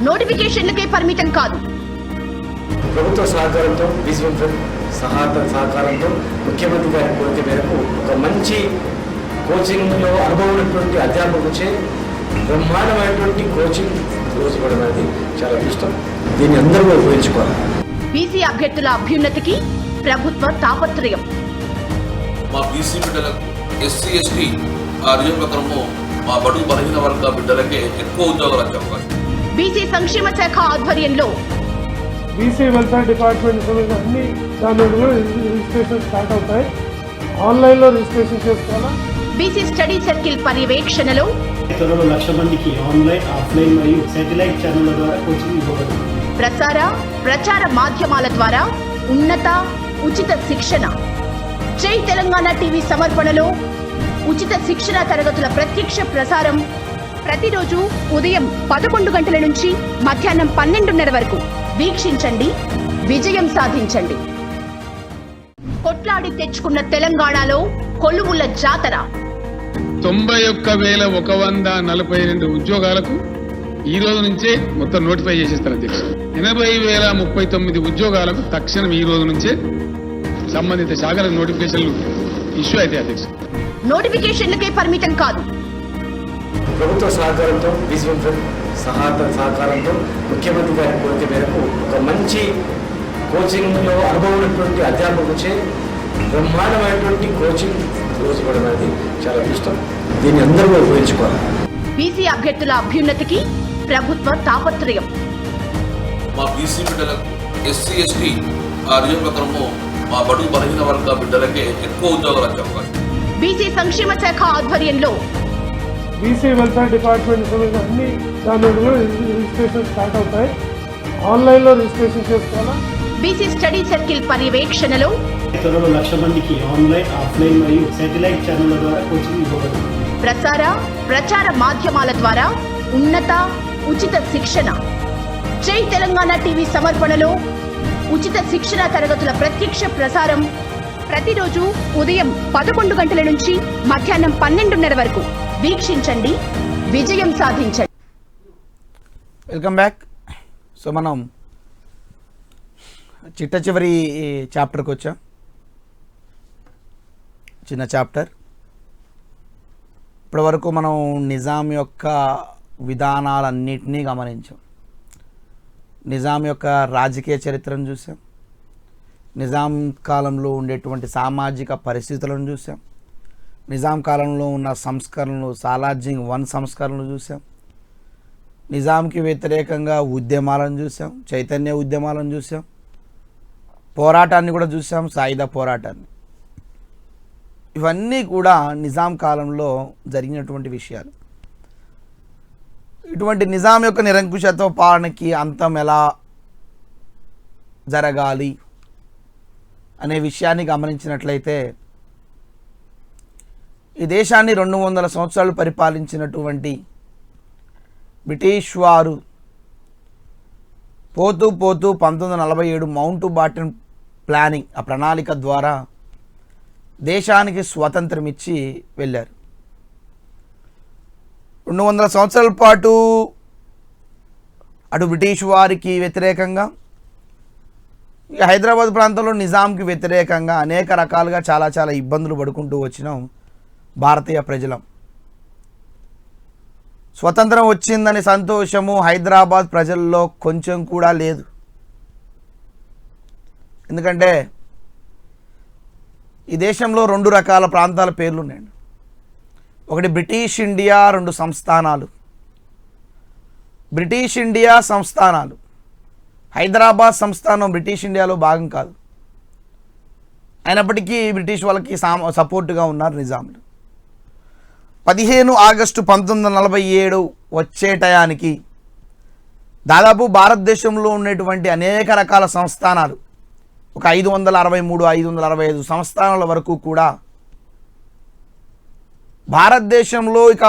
నోటిఫికేషన్లకే పరిమితం కాదు, ప్రభుత్వ సహకారంతో విజన్ ఫ్రెండ్ సహకారంతో ముఖ్యమంత్రి గారి కోరిక మేరకు ఒక మంచి కోచింగ్లో అనుభవం ఉన్నటువంటి అధ్యాపకులచే బ్రహ్మాండమైనటువంటి కోచింగ్ రోజు ఇవ్వడం అనేది చాలా ఇష్టం. దీన్ని అందరూ ఉపయోగించుకోవాలి. బీసీ అభ్యర్థుల అభ్యున్నతికి ప్రభుత్వ తాపత్రయం. మా బీసీ బిడ్డలకు ఎస్సీ ఎస్టీ రిజర్వ్ ప్రకారము మా బడుగు బలహీన వర్గ బిడ్డలకే ఎక్కువ ఉద్యోగాలు వచ్చే అవకాశం. బీసీ సంక్షేమ శాఖ ఆధ్వర్యంలో బీసీ వెల్ఫేర్ డిపార్ట్మెంట్ సంబంధించిన అన్ని దాని రిజిస్ట్రేషన్ స్టార్ట్ అవుతాయి. ఆన్లైన్లో రిజిస్ట్రేషన్ చేసుకోవాలా. బీసీ స్టడీ సర్కిల్ పర్యవేక్షణలో త్వరలో 1,00,000 మందికి ఆన్లైన్, ఆఫ్లైన్ మరియు శాటిలైట్ ఛానళ్ల ద్వారా కోచింగ్ ఇవ్వబడుతుంది. ప్రచార మాధ్యమాల ద్వారా ఉన్నత ఉచిత శిక్షణ. జై తెలంగాణ టీవీ సమర్పణలో ఉచిత శిక్షణ తరగతుల ప్రత్యక్ష ప్రసారం ప్రతిరోజు ఉదయం 11 గంటల నుంచి మధ్యాహ్నం 12:30 వరకు వీక్షించండి, విజయం సాధించండి. కొట్లాడి తెచ్చుకున్న తెలంగాణలో కొలువుల జాతర. 91,142 ఉద్యోగాలకు ఈ రోజు నుంచే మొత్తం నోటిఫై చేసేస్తారు అధ్యక్ష. 80,039 ఉద్యోగాలకు తక్షణం ఈ రోజు నుంచే సంబంధిత శాఖలకు నోటిఫికేషన్లు ఇష్యూ అయితే అధ్యక్ష. నోటిఫికేషన్లకే పరిమితం కాదు. ప్రభుత్వ సహకారంతో విజన్ ఫ్రెండ్ సహకారంతో ముఖ్యమంత్రి గారి కోరిక మేరకు ఒక మంచి కోచింగ్లో అనుభవం ఉన్నటువంటి అధ్యాపకులచే బ్రహ్మాండమైనటువంటి కోచింగ్ రోజు ఇవ్వడం అనేది చాలా ఇష్టం. దీన్ని అందరూ ఉపయోగించుకోవాలి. బీసీ అభ్యర్థుల అభ్యున్నతికి ప్రభుత్వ తాపత్రయం. మా బీసీ బిడ్డలకు ఎస్సీ ఎస్టీ రిజర్వ్ ప్రకారము మా బడుగు బలహీన వర్గ బిడ్డలకే ఎక్కువ ఉద్యోగాలు వచ్చే అవకాశం. బీసీ సంక్షేమ శాఖ ఆధ్వర్యంలో బీసీ వెల్ఫేర్ డిపార్ట్మెంట్ సంబంధించిన అన్ని దాని రిజిస్ట్రేషన్ స్టార్ట్ అవుతాయి. ఆన్లైన్లో రిజిస్ట్రేషన్ చేసుకోవాలా. బీసీ స్టడీ సర్కిల్ పర్యవేక్షణలో త్వరలో 1,00,000 మందికి ఆన్లైన్, ఆఫ్లైన్ మరియు శాటిలైట్ ఛానళ్ల ద్వారా కోచింగ్ ఇవ్వబడుతుంది. ప్రచార మాధ్యమాల ద్వారా ఉన్నత ఉచిత శిక్షణ. జై తెలంగాణ టీవీ సమర్పణలో ఉచిత శిక్షణ తరగతుల ప్రత్యక్ష ప్రసారం ప్రతిరోజు ఉదయం 11 గంటల నుంచి మధ్యాహ్నం 12:30 వరకు వీక్షించండి, విజయం సాధించండి. Welcome back. సో మనం చిట్ట చివరి చాప్టర్కి వచ్చాం. చిన్న చాప్టర్. ఇప్పటివరకు మనం నిజాం యొక్క విధానాలన్నింటినీ గమనించాం. నిజాం యొక్క రాజకీయ చరిత్రను చూసాం. నిజాం కాలంలో ఉండేటువంటి సామాజిక పరిస్థితులను చూసాం. నిజాం కాలంలో ఉన్న సంస్కరణలు, సాలార్జింగ్ 1 సంస్కరణలు చూసాం. నిజాంకి వ్యతిరేకంగా ఉద్యమాలను చూసాం, చైతన్య ఉద్యమాలను చూసాం, పోరాటాన్ని కూడా చూసాం, సాయుధ పోరాటాన్ని. ఇవన్నీ కూడా నిజాం కాలంలో జరిగినటువంటి విషయాలు. ఇటువంటి నిజాం యొక్క నిరంకుశత్వ పాలనకి అంతం ఎలా జరగాలి అనే విషయాన్ని గమనించినట్లయితే ఈ దేశాన్ని 200 సంవత్సరాలు పరిపాలించినటువంటి బ్రిటిష్ వారు పోతూ 1947 మౌంట్ బాటన్ ప్లానింగ్, ఆ ప్రణాళిక ద్వారా దేశానికి స్వాతంత్రం ఇచ్చి వెళ్ళారు. 200 సంవత్సరాల పాటు అటు బ్రిటిష్ వారికి వ్యతిరేకంగా, హైదరాబాద్ ప్రాంతంలో నిజాంకి వ్యతిరేకంగా అనేక రకాలుగా చాలా ఇబ్బందులు పడుకుంటూ వచ్చినాం భారతీయ ప్రజలం. స్వతంత్రం వచ్చిందని సంతోషము హైదరాబాద్ ప్రజల్లో కొంచెం కూడా లేదు. ఎందుకంటే ఈ దేశంలో 2 రకాల ప్రాంతాల పేర్లు ఉన్నాయండి. ఒకటి బ్రిటిష్ ఇండియా, 2 సంస్థానాలు. బ్రిటిష్ ఇండియా సంస్థానాలు. హైదరాబాద్ సంస్థానం బ్రిటిష్ ఇండియాలో భాగం కాదు. అయినప్పటికీ బ్రిటిష్ వాళ్ళకి సపోర్టుగా ఉన్నారు నిజాంలు. 15 ఆగస్టు 1947 వచ్చే టయానికి దాదాపు భారతదేశంలో ఉన్నటువంటి అనేక రకాల సంస్థానాలు, ఒక 563, 565 సంస్థానాల వరకు కూడా భారతదేశంలో ఇక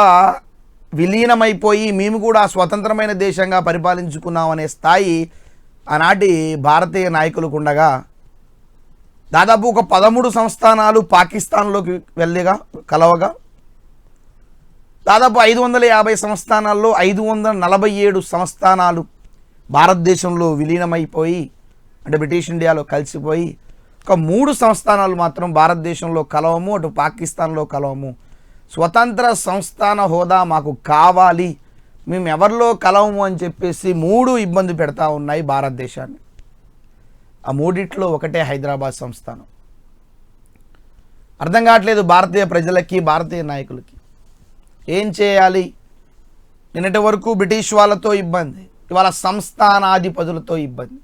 విలీనమైపోయి మేము కూడా స్వతంత్రమైన దేశంగా పరిపాలించుకున్నాం అనే స్థాయి ఆనాటి భారతీయ నాయకులకు ఉండగా, దాదాపు ఒక 13 సంస్థానాలు పాకిస్తాన్లోకి కలవగా, దాదాపు 550 సంస్థానాల్లో 547 సంస్థానాలు భారతదేశంలో విలీనమైపోయి అంటే బ్రిటిష్ ఇండియాలో కలిసిపోయి ఒక 3 సంస్థానాలు మాత్రం భారతదేశంలో కలవము, అటు పాకిస్తాన్లో కలవము, స్వతంత్ర సంస్థాన హోదా మాకు కావాలి, మేము ఎవరిలో కలవము అని చెప్పేసి 3 ఇబ్బంది పెడతా ఉన్నాయి భారతదేశాన్ని. ఆ 3 ఒకటే హైదరాబాద్ సంస్థానం. అర్థం కావట్లేదు భారతీయ ప్రజలకి, భారతీయ నాయకులకి. ఏం చేయాలి? నిన్నటి వరకు బ్రిటిష్ వాళ్ళతో ఇబ్బంది, ఇవాళ సంస్థానాధిపతులతో ఇబ్బంది.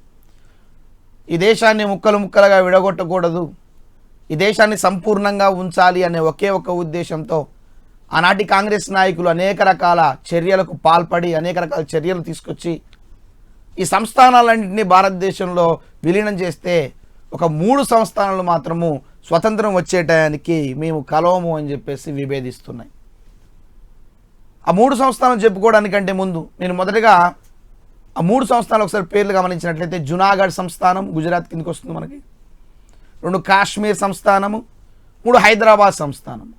ఈ దేశాన్ని ముక్కలు ముక్కలుగా విడగొట్టకూడదు, ఈ దేశాన్ని సంపూర్ణంగా ఉంచాలి అనే ఒకే ఒక ఉద్దేశంతో ఆనాటి కాంగ్రెస్ నాయకులు అనేక రకాల చర్యలకు పాల్పడి అనేక రకాల చర్యలు తీసుకొచ్చి ఈ సంస్థానాలన్నింటినీ భారతదేశంలో విలీనం చేస్తే ఒక 3 సంస్థానాలు మాత్రము స్వతంత్రం వచ్చే టయానికి మేము కలవము అని చెప్పేసి విభేదిస్తున్నాయి. ఆ 3 సంస్థానాలు చెప్పుకోవడానికంటే ముందు నేను మొదటగా ఆ 3 సంస్థానాలు ఒకసారి పేర్లు గమనించినట్లయితే జునాగఢ్ సంస్థానం గుజరాత్ కిందకి వస్తుంది మనకి, 2 కాశ్మీర్ సంస్థానము, 3 హైదరాబాద్ సంస్థానము.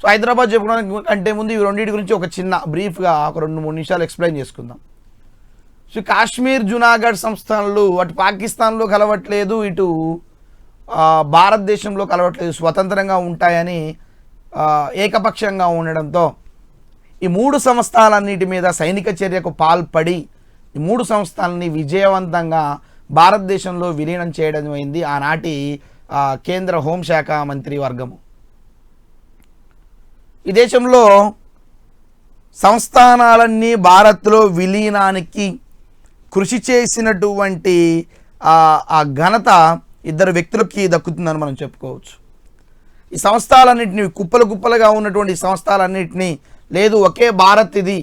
సో హైదరాబాద్ చెప్పుకోవడానికి అంటే ముందు ఈ రెండింటి గురించి ఒక చిన్న బ్రీఫ్గా ఒక 2-3 నిమిషాలు ఎక్స్ప్లెయిన్ చేసుకుందాం. సో కాశ్మీర్ జునాగఢ్ సంస్థానాలు అటు పాకిస్తాన్లో కలవట్లేదు, ఇటు భారతదేశంలో కలవట్లేదు, స్వతంత్రంగా ఉంటాయని ఏకపక్షంగా ఉండడంతో ఈ 3 సంస్థానాలన్నిటి మీద సైనిక చర్యకు పాల్పడి ఈ 3 సంస్థాలని విజయవంతంగా భారతదేశంలో విలీనం చేయడం అయింది ఆనాటి కేంద్ర హోంశాఖ మంత్రి వర్గము. ఈ దేశంలో సంస్థానాలన్నీ భారత్లో విలీనానికి కృషి చేసినటువంటి ఆ ఘనత 2 వ్యక్తులకి దక్కుతుందని మనం చెప్పుకోవచ్చు. ఈ సంస్థాలన్నింటినీ కుప్పలు కుప్పలుగా ఉన్నటువంటి సంస్థాలన్నింటినీ లేదు ఒకే భారత్, ఇది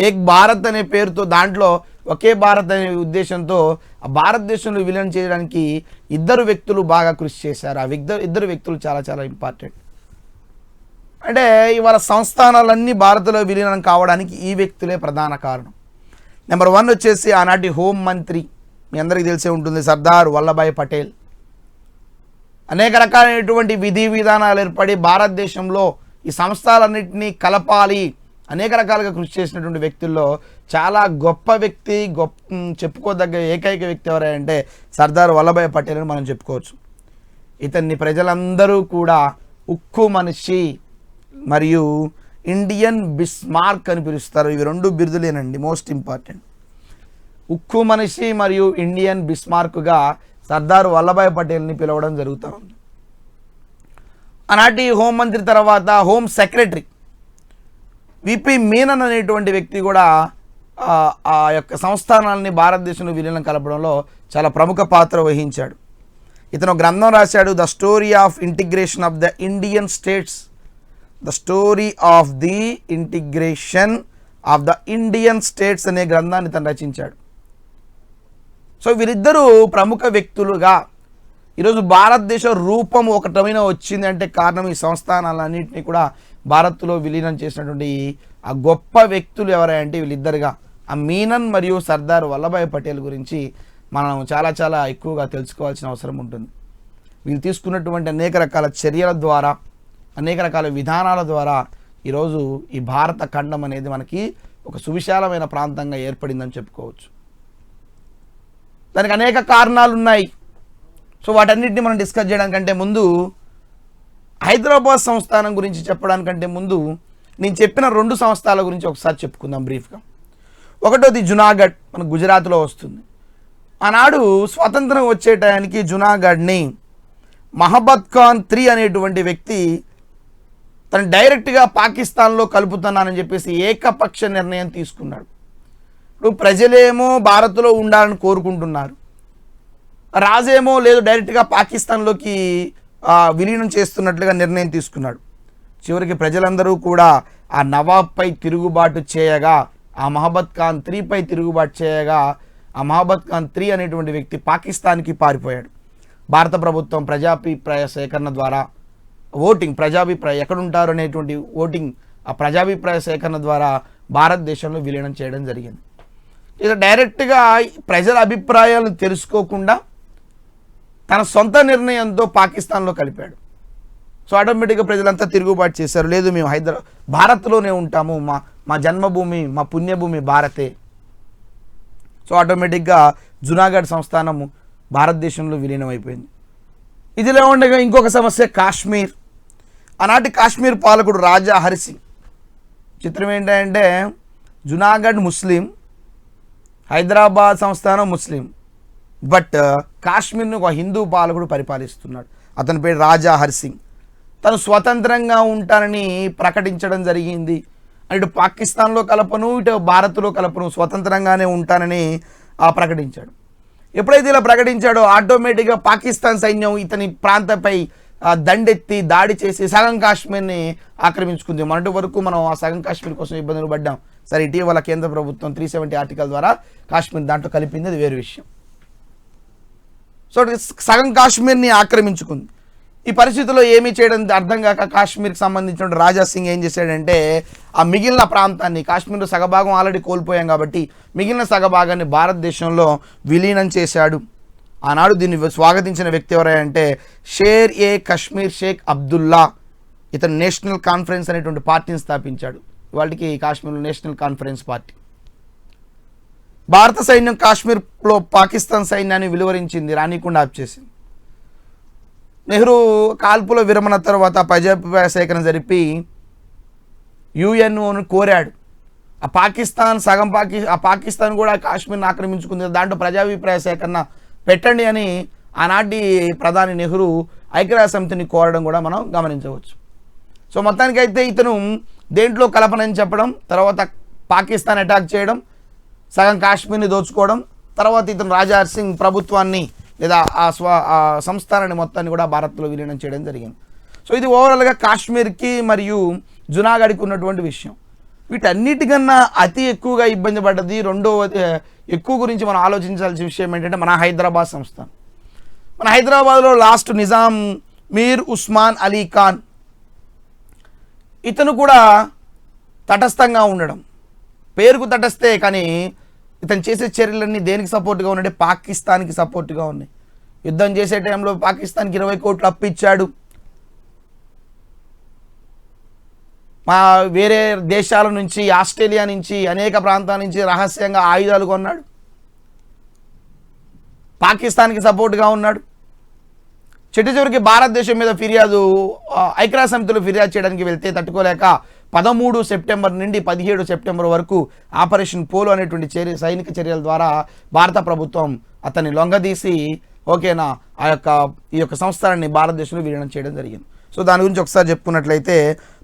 ఏక్ భారత్ అనే పేరుతో దాంట్లో ఒకే భారత్ అనే ఉద్దేశంతో ఆ భారతదేశంలో విలీనం చేయడానికి 2 వ్యక్తులు బాగా కృషి చేశారు. ఆ 2 వ్యక్తులు చాలా చాలా ఇంపార్టెంట్. అంటే ఇవాళ సంస్థానాలన్నీ భారత్లో విలీనం కావడానికి ఈ వ్యక్తులే ప్రధాన కారణం. నెంబర్ 1 వచ్చేసి ఆనాటి హోం మంత్రి, మీ అందరికీ తెలిసే ఉంటుంది, సర్దార్ వల్లభాయ్ పటేల్. అనేక రకాలైనటువంటి విధి విధానాలు ఏర్పడి భారతదేశంలో ఈ సంస్థలన్నింటినీ కలపాలి అనేక రకాలుగా కృషి చేసినటువంటి వ్యక్తుల్లో చాలా గొప్ప వ్యక్తి, చెప్పుకోదగ్గ ఏకైక వ్యక్తి ఎవరంటే సర్దార్ వల్లభాయ్ పటేల్ అని మనం చెప్పుకోవచ్చు. ఇతన్ని ప్రజలందరూ కూడా ఉక్కు మనిషి మరియు ఇండియన్ బిస్మార్క్ అని పిలుస్తారు. ఇవి 2 బిరుదులేనండి మోస్ట్ ఇంపార్టెంట్. ఉక్కు మనిషి మరియు ఇండియన్ బిస్మార్క్గా సర్దార్ వల్లభాయ్ పటేల్ని పిలవడం జరుగుతూ ఉంది. ఆనాటి హోంమంత్రి తర్వాత హోం సెక్రటరీ విపి మీనన్ అనేటువంటి వ్యక్తి కూడా ఆ యొక్క సంస్థానాలని భారతదేశంలో విలీనం కలపడంలో చాలా ప్రముఖ పాత్ర వహించాడు. ఇతను గ్రంథం రాశాడు, the story of integration of the Indian states, the story of the integration of the Indian states అనే గ్రంథాన్ని తను రచించాడు. సో వీరిద్దరూ ప్రముఖ వ్యక్తులుగా ఈరోజు భారతదేశ రూపం ఒకటమైన వచ్చింది అంటే కారణం ఈ సంస్థానాలన్నింటినీ కూడా భారత్లో విలీనం చేసినటువంటి ఆ గొప్ప వ్యక్తులు ఎవరంటే వీళ్ళిద్దరుగా ఆ మీనన్ మరియు సర్దార్ వల్లభాయ్ పటేల్ గురించి మనం చాలా చాలా ఎక్కువగా తెలుసుకోవాల్సిన అవసరం ఉంటుంది. వీళ్ళు తీసుకున్నటువంటి అనేక రకాల చర్యల ద్వారా అనేక రకాల విధానాల ద్వారా ఈరోజు ఈ భారత ఖండం అనేది మనకి ఒక సువిశాలమైన ప్రాంతంగా ఏర్పడిందని చెప్పుకోవచ్చు. దానికి అనేక కారణాలు ఉన్నాయి. సో వాటన్నిటిని మనం డిస్కస్ చేయడానికంటే ముందు హైదరాబాద్ సంస్థానం గురించి చెప్పడానికంటే ముందు నేను చెప్పిన 2 సంస్థల గురించి ఒకసారి చెప్పుకుందాం బ్రీఫ్గా. ఒకటోది జునాగఢ్, మన గుజరాత్లో వస్తుంది. ఆనాడు స్వాతంత్రం వచ్చే టయానికి జునాగఢ్ని మహబత్ ఖాన్ III అనేటువంటి వ్యక్తి తను డైరెక్ట్గా పాకిస్తాన్లో కలుపుతున్నానని చెప్పేసి ఏకపక్ష నిర్ణయం తీసుకున్నాడు. ఇప్పుడు ప్రజలేమో భారత్లో ఉండాలని కోరుకుంటున్నారు, రాజేమో లేదు డైరెక్ట్గా పాకిస్తాన్లోకి విలీనం చేస్తున్నట్లుగా నిర్ణయం తీసుకున్నాడు. చివరికి ప్రజలందరూ కూడా ఆ నవాబ్పై తిరుగుబాటు చేయగా, ఆ మహబత్ ఖాన్ III పై తిరుగుబాటు చేయగా ఆ మహబత్ ఖాన్ III అనేటువంటి వ్యక్తి పాకిస్తాన్కి పారిపోయాడు. భారత ప్రభుత్వం ప్రజాభిప్రాయ సేకరణ ద్వారా ఓటింగ్, ప్రజాభిప్రాయం ఎక్కడుంటారు అనేటువంటి ఓటింగ్, ఆ ప్రజాభిప్రాయ సేకరణ ద్వారా భారతదేశంలో విలీనం చేయడం జరిగింది. ఇది డైరెక్ట్గా ప్రజల అభిప్రాయాలను తెలుసుకోకుండా తన సొంత నిర్ణయంతో పాకిస్తాన్లో కలిపాడు. సో ఆటోమేటిక్గా ప్రజలంతా తిరుగుబాటు చేశారు, లేదు మేము భారత్లోనే ఉంటాము, మా జన్మభూమి మా పుణ్యభూమి భారతే. సో ఆటోమేటిక్గా జునాగఢ్ సంస్థానము భారతదేశంలో విలీనమైపోయింది. ఇదిలో ఉండగా ఇంకొక సమస్య కాశ్మీర్. ఆనాటి కాశ్మీర్ పాలకుడు రాజా హరిసింగ్. చిత్రం ఏంటంటే జునాగఢ్ ముస్లిం, హైదరాబాద్ సంస్థానం ముస్లిం, బట్ కాశ్మీర్ను ఒక హిందూ పాలకుడు పరిపాలిస్తున్నాడు. అతని పేరు రాజా హరిసింగ్. తను స్వతంత్రంగా ఉంటానని ప్రకటించడం జరిగింది. ఇటు పాకిస్తాన్లో కలపను, ఇటు భారత్లో కలపను, స్వతంత్రంగానే ఉంటానని ప్రకటించాడు. ఎప్పుడైతే ఇలా ప్రకటించాడో ఆటోమేటిక్గా పాకిస్తాన్ సైన్యం ఇతని ప్రాంతంపై దండెత్తి దాడి చేసి సగం కాశ్మీర్ని ఆక్రమించుకుంది. మొన్నటి వరకు మనం ఆ సగం కాశ్మీర్ కోసం ఇబ్బందులు పడ్డాం. సరే, ఇటీవల కేంద్ర ప్రభుత్వం 370 ఆర్టికల్ ద్వారా కాశ్మీర్ దాంట్లో కలిపింది, అది వేరే విషయం. సో సగం కాశ్మీర్ని ఆక్రమించుకుంది. ఈ పరిస్థితుల్లో ఏమీ చేయడం అర్థం కాక కాశ్మీర్కి సంబంధించిన రాజా సింగ్ ఏం చేశాడంటే ఆ మిగిలిన ప్రాంతాన్ని, కాశ్మీర్లో సగభాగం ఆల్రెడీ కోల్పోయాం కాబట్టి మిగిలిన సగభాగాన్ని భారతదేశంలో విలీనం చేశాడు. ఆనాడు దీన్ని స్వాగతించిన వ్యక్తి ఎవరంటే షేర్ ఏ కశ్మీర్ షేక్ అబ్దుల్లా. ఇతను నేషనల్ కాన్ఫరెన్స్ అనేటువంటి పార్టీని స్థాపించాడు. వాళ్ళకి కాశ్మీర్లో నేషనల్ కాన్ఫరెన్స్ పార్టీ. భారత సైన్యం కాశ్మీర్లో పాకిస్తాన్ సైన్యాన్ని విలువరించింది, రానీకుండా ఆప్ చేసింది. నెహ్రూ కాల్పుల విరమణ తర్వాత ప్రజాభిప్రాయ సేకరణ జరిపి యుఎన్ఓను కోరాడు. ఆ పాకిస్తాన్ సగం పాకిస్తాన్ కూడా కాశ్మీర్ని ఆక్రమించుకుంది, దాంట్లో ప్రజాభిప్రాయ సేకరణ పెట్టండి అని ఆనాటి ప్రధాని నెహ్రూ ఐక్యరాజ్య సమితిని కోరడం కూడా మనం గమనించవచ్చు. సో మొత్తానికైతే ఇతను దేంట్లో కలపనని చెప్పడం, తర్వాత పాకిస్తాన్ అటాక్ చేయడం, సగం కాశ్మీర్ని దోచుకోవడం, తర్వాత ఇతను రాజా సింగ్ ప్రభుత్వాన్ని లేదా ఆ సంస్థానాన్ని మొత్తాన్ని కూడా భారత్లో విలీనం చేయడం జరిగింది. సో ఇది ఓవరాల్గా కాశ్మీర్కి మరియు జునాగఢ్కి ఉన్నటువంటి విషయం. వీటన్నిటికన్నా అతి ఎక్కువగా ఇబ్బంది పడ్డది, ఎక్కువ గురించి మనం ఆలోచించాల్సిన విషయం ఏంటంటే మన హైదరాబాద్ సంస్థానం. మన హైదరాబాద్లో లాస్ట్ నిజాం మీర్ ఉస్మాన్ అలీ ఖాన్, ఇతను కూడా తటస్థంగా ఉండడం, పేరుకు తటస్థే కానీ ఇతను చేసే చర్యలన్నీ దేనికి సపోర్ట్గా ఉన్నాయంటే పాకిస్తాన్కి సపోర్ట్గా ఉన్నాయి. యుద్ధం చేసే టైంలో పాకిస్తాన్కి 20 కోట్లు అప్పు ఇచ్చాడు. వేరే దేశాల నుంచి, ఆస్ట్రేలియా నుంచి, అనేక ప్రాంతాల నుంచి రహస్యంగా ఆయుధాలు కొన్నాడు. పాకిస్తాన్కి సపోర్ట్గా ఉన్నాడు. చివరికి భారతదేశం మీద ఫిర్యాదు ఐక్యరాజ్య సమితిలో ఫిర్యాదు చేయడానికి వెళ్తే తట్టుకోలేక 13 సెప్టెంబర్ నుండి 17 సెప్టెంబర్ వరకు ఆపరేషన్ పోలో అనేటువంటి సైనిక చర్యల ద్వారా భారత ప్రభుత్వం అతన్ని లొంగదీసి ఓకేనా ఈ యొక్క సంస్థానాన్ని భారతదేశంలో విలీనం చేయడం జరిగింది. సో దాని గురించి ఒకసారి చెప్పుకున్నట్లయితే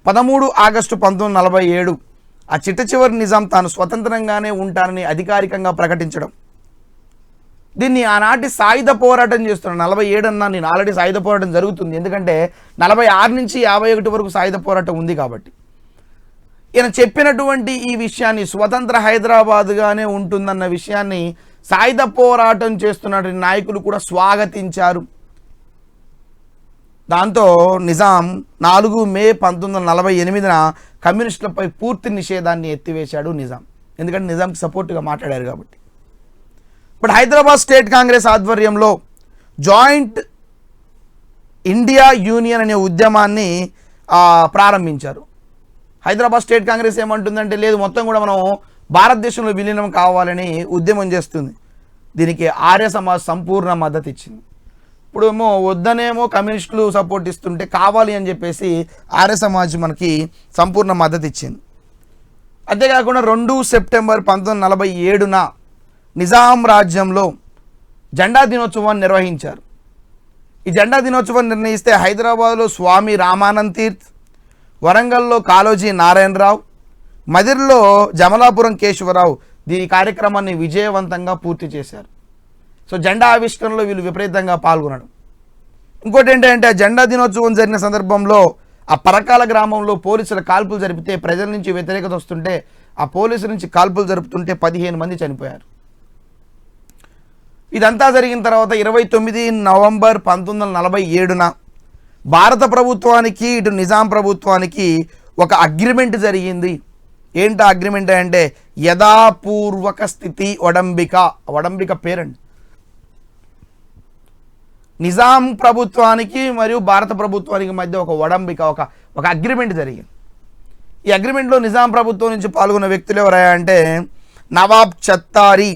13 ఆగస్టు 1947 ఆ చిట్ట నిజాం తాను స్వతంత్రంగానే ఉంటానని అధికారికంగా ప్రకటించడం. దీన్ని ఆనాటి సాయుధ పోరాటం చేస్తున్నాను. 47 అన్నా, నేను ఆల్రెడీ సాయుధ పోరాటం జరుగుతుంది, ఎందుకంటే 46 నుంచి 51 వరకు సాయుధ పోరాటం ఉంది కాబట్టి. ఈయన చెప్పినటువంటి ఈ విషయాన్ని స్వతంత్ర హైదరాబాద్గానే ఉంటుందన్న విషయాన్ని సాయుధ పోరాటం చేస్తున్న నాయకులు కూడా స్వాగతించారు. దాంతో నిజాం 4 మే 1948 కమ్యూనిస్టులపై పూర్తి నిషేధాన్ని ఎత్తివేశాడు నిజాం. ఎందుకంటే నిజాంకి సపోర్ట్గా మాట్లాడారు కాబట్టి. ఇప్పుడు హైదరాబాద్ స్టేట్ కాంగ్రెస్ ఆధ్వర్యంలో జాయింట్ ఇండియా యూనియన్ అనే ఉద్యమాన్ని ప్రారంభించారు. హైదరాబాద్ స్టేట్ కాంగ్రెస్ ఏమంటుందంటే లేదు, మొత్తం కూడా మనం భారతదేశంలో విలీనం కావాలని ఉద్యమం చేస్తుంది. దీనికి ఆర్య సమాజ్ సంపూర్ణ మద్దతు ఇచ్చింది. ఇప్పుడు ఏమో వద్దనేమో కమ్యూనిస్టులు సపోర్ట్ ఇస్తుంటే కావాలి అని చెప్పేసి ఆర్య సమాజ్ మనకి సంపూర్ణ మద్దతు ఇచ్చింది. అంతేకాకుండా 2 సెప్టెంబర్ 1947 నిజాం రాజ్యంలో జెండా దినోత్సవాన్ని నిర్వహించారు. ఈ జెండా దినోత్సవాన్ని నిర్ణయిస్తే హైదరాబాద్లో స్వామి రామానంద్ తీర్థ్, వరంగల్లో కాళోజీ నారాయణరావు, మదిర్లో జమలాపురం కేశవరావు దీని కార్యక్రమాన్ని విజయవంతంగా పూర్తి చేశారు. సో జెండా ఆవిష్కరణలో వీళ్ళు విపరీతంగా పాల్గొనడం. ఇంకోటి ఏంటంటే ఆ జెండా దినోత్సవం జరిగిన సందర్భంలో ఆ పరకాల గ్రామంలో పోలీసుల కాల్పులు జరిపితే ప్రజల నుంచి వ్యతిరేకత వస్తుంటే ఆ పోలీసుల నుంచి కాల్పులు జరుపుతుంటే 15 మంది చనిపోయారు. ఇదంతా జరిగిన తర్వాత 29 నవంబర్ 1947 భారత ప్రభుత్వానికి ఇటు నిజాం ప్రభుత్వానికి ఒక అగ్రిమెంట్ జరిగింది. ఏంటి అగ్రిమెంట్ అంటే యథాపూర్వక స్థితి ఒడంబిక పేరండి. నిజాం ప్రభుత్వానికి మరియు భారత ప్రభుత్వానికి మధ్య ఒక ఒడంబిక, ఒక అగ్రిమెంట్ జరిగింది. ఈ అగ్రిమెంట్లో నిజాం ప్రభుత్వం నుంచి పాల్గొన్న వ్యక్తులు ఎవరయ్యా అంటే నవాబ్ చత్తారి,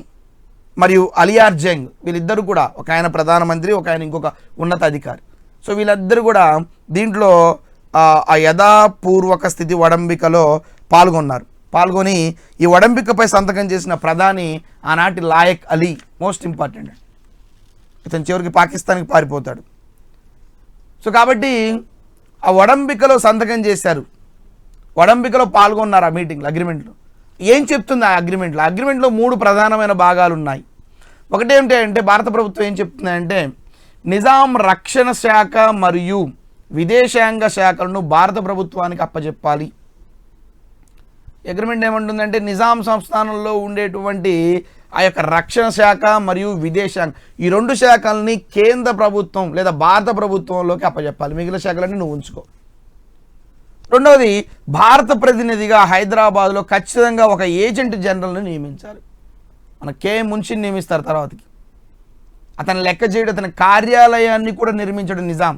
మరియు అలియార్ జంగ్, వీళ్ళిద్దరు కూడా, ఒక ఆయన ప్రధానమంత్రి, ఒక ఆయన ఇంకొక ఉన్నత అధికారి. సో వీళ్ళిద్దరు కూడా దీంట్లో ఆ యథాపూర్వక స్థితి ఒడంబికలో పాల్గొని ఈ ఒడంబికపై సంతకం చేసిన ప్రధాని ఆనాటి లాయక్ అలీ. మోస్ట్ ఇంపార్టెంట్, ఇతను చివరికి పాకిస్తాన్కి పారిపోతాడు. సో కాబట్టి ఆ ఒడంబికలో సంతకం చేశారు, ఒడంబికలో పాల్గొన్నారు ఆ మీటింగ్లో, అగ్రిమెంట్లో. ఏం చెప్తుంది ఆ అగ్రిమెంట్లో? అగ్రిమెంట్లో 3 ప్రధానమైన భాగాలు ఉన్నాయి. ఒకటేమిటి అంటే భారత ప్రభుత్వం ఏం చెప్తుందంటే నిజాం రక్షణ శాఖ మరియు విదేశాంగ శాఖలను భారత ప్రభుత్వానికి అప్పచెప్పాలి. అగ్రిమెంట్ ఏమంటుందంటే నిజాం సంస్థానంలో ఉండేటువంటి ఆ యొక్క రక్షణ శాఖ మరియు విదేశాంగ, ఈ 2 శాఖల్ని కేంద్ర ప్రభుత్వం లేదా భారత ప్రభుత్వంలోకి అప్పచెప్పాలి, మిగిలిన శాఖలన్నీ నువ్వు ఉంచుకో. రెండవది, భారత ప్రతినిధిగా హైదరాబాద్లో ఖచ్చితంగా ఒక ఏజెంట్ జనరల్ని నియమించాలి. మన కేఎం మున్షిని నియమిస్తారు తర్వాతకి. అతను లెక్క చేయడం, అతని కార్యాలయాన్ని కూడా నిర్మించడం నిజాం.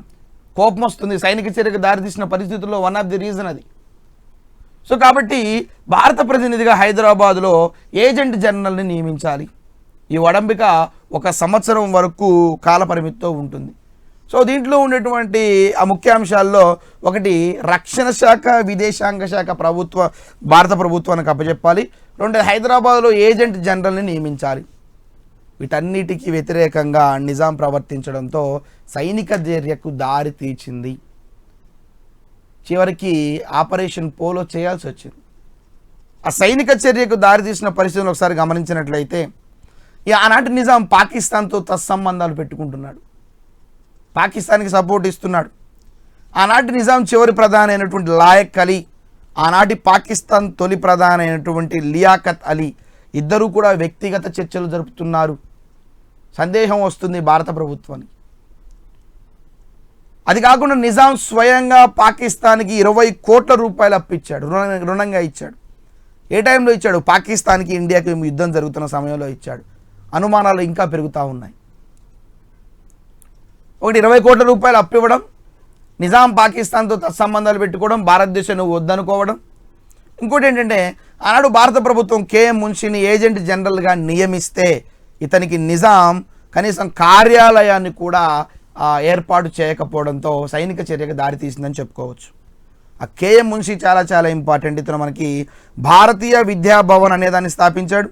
కోపం వస్తుంది, సైనిక చర్యకు దారితీసిన పరిస్థితుల్లో వన్ ఆఫ్ ది రీజన్ అది. సో కాబట్టి భారత ప్రతినిధిగా హైదరాబాద్లో ఏజెంట్ జనరల్ని నియమించాలి. ఈ ఒడంబిక 1 సంవత్సరం వరకు కాలపరిమితితో ఉంటుంది. సో దీంట్లో ఉండేటువంటి ఆ ముఖ్యాంశాల్లో ఒకటి, రక్షణ శాఖ విదేశాంగ శాఖ భారత ప్రభుత్వానికి అప్పచెప్పాలి. 2, హైదరాబాద్లో ఏజెంట్ జనరల్ని నియమించాలి. వీటన్నిటికీ వ్యతిరేకంగా నిజాం ప్రవర్తించడంతో సైనిక చర్యకు దారి తీర్చింది. చివరికి ఆపరేషన్ పోలో చేయాల్సి వచ్చింది. ఆ సైనిక చర్యకు దారితీసిన పరిస్థితులను ఒకసారి గమనించినట్లయితే ఆనాటి నిజాం పాకిస్తాన్తో తత్సంబంధాలు పెట్టుకుంటున్నాడు, పాకిస్తాన్కి సపోర్ట్ ఇస్తున్నాడు. ఆనాటి నిజాం చివరి ప్రధాని అయినటువంటి లాయక్ అలీ, ఆనాటి పాకిస్తాన్ తొలి ప్రధాని అయినటువంటి లియాఖత్ అలీ ఇద్దరూ కూడా వ్యక్తిగత చర్చలు జరుపుతున్నారు. సందేహం వస్తుంది భారత ప్రభుత్వానికి. అది కాకుండా నిజాం స్వయంగా పాకిస్తాన్కి 20 కోట్ల రూపాయలు అప్పిచ్చాడు, రుణంగా ఇచ్చాడు. ఏ టైంలో ఇచ్చాడు? పాకిస్తాన్కి ఇండియాకి యుద్ధం జరుగుతున్న సమయంలో ఇచ్చాడు. అనుమానాలు ఇంకా పెరుగుతూ ఉన్నాయి. ఒకటి 20 కోట్ల రూపాయలు అప్పు ఇవ్వడం, నిజాం పాకిస్తాన్తో సంబంధాలు పెట్టుకోవడం, భారతదేశం వద్దనుకోవడం. ఇంకోటి ఏంటంటే ఆనాడు భారత ప్రభుత్వం కేఎం మున్షిని ఏజెంట్ జనరల్గా నియమిస్తే ఇతనికి నిజాం కనీసం కార్యాలయాన్ని కూడా ఏర్పాటు చేయకపోవడంతో సైనిక చర్యకు దారితీసిందని చెప్పుకోవచ్చు. ఆ కేఎం మున్షి చాలా చాలా ఇంపార్టెంట్. ఇతను మనకి భారతీయ విద్యాభవన్ అనేదాన్ని స్థాపించాడు.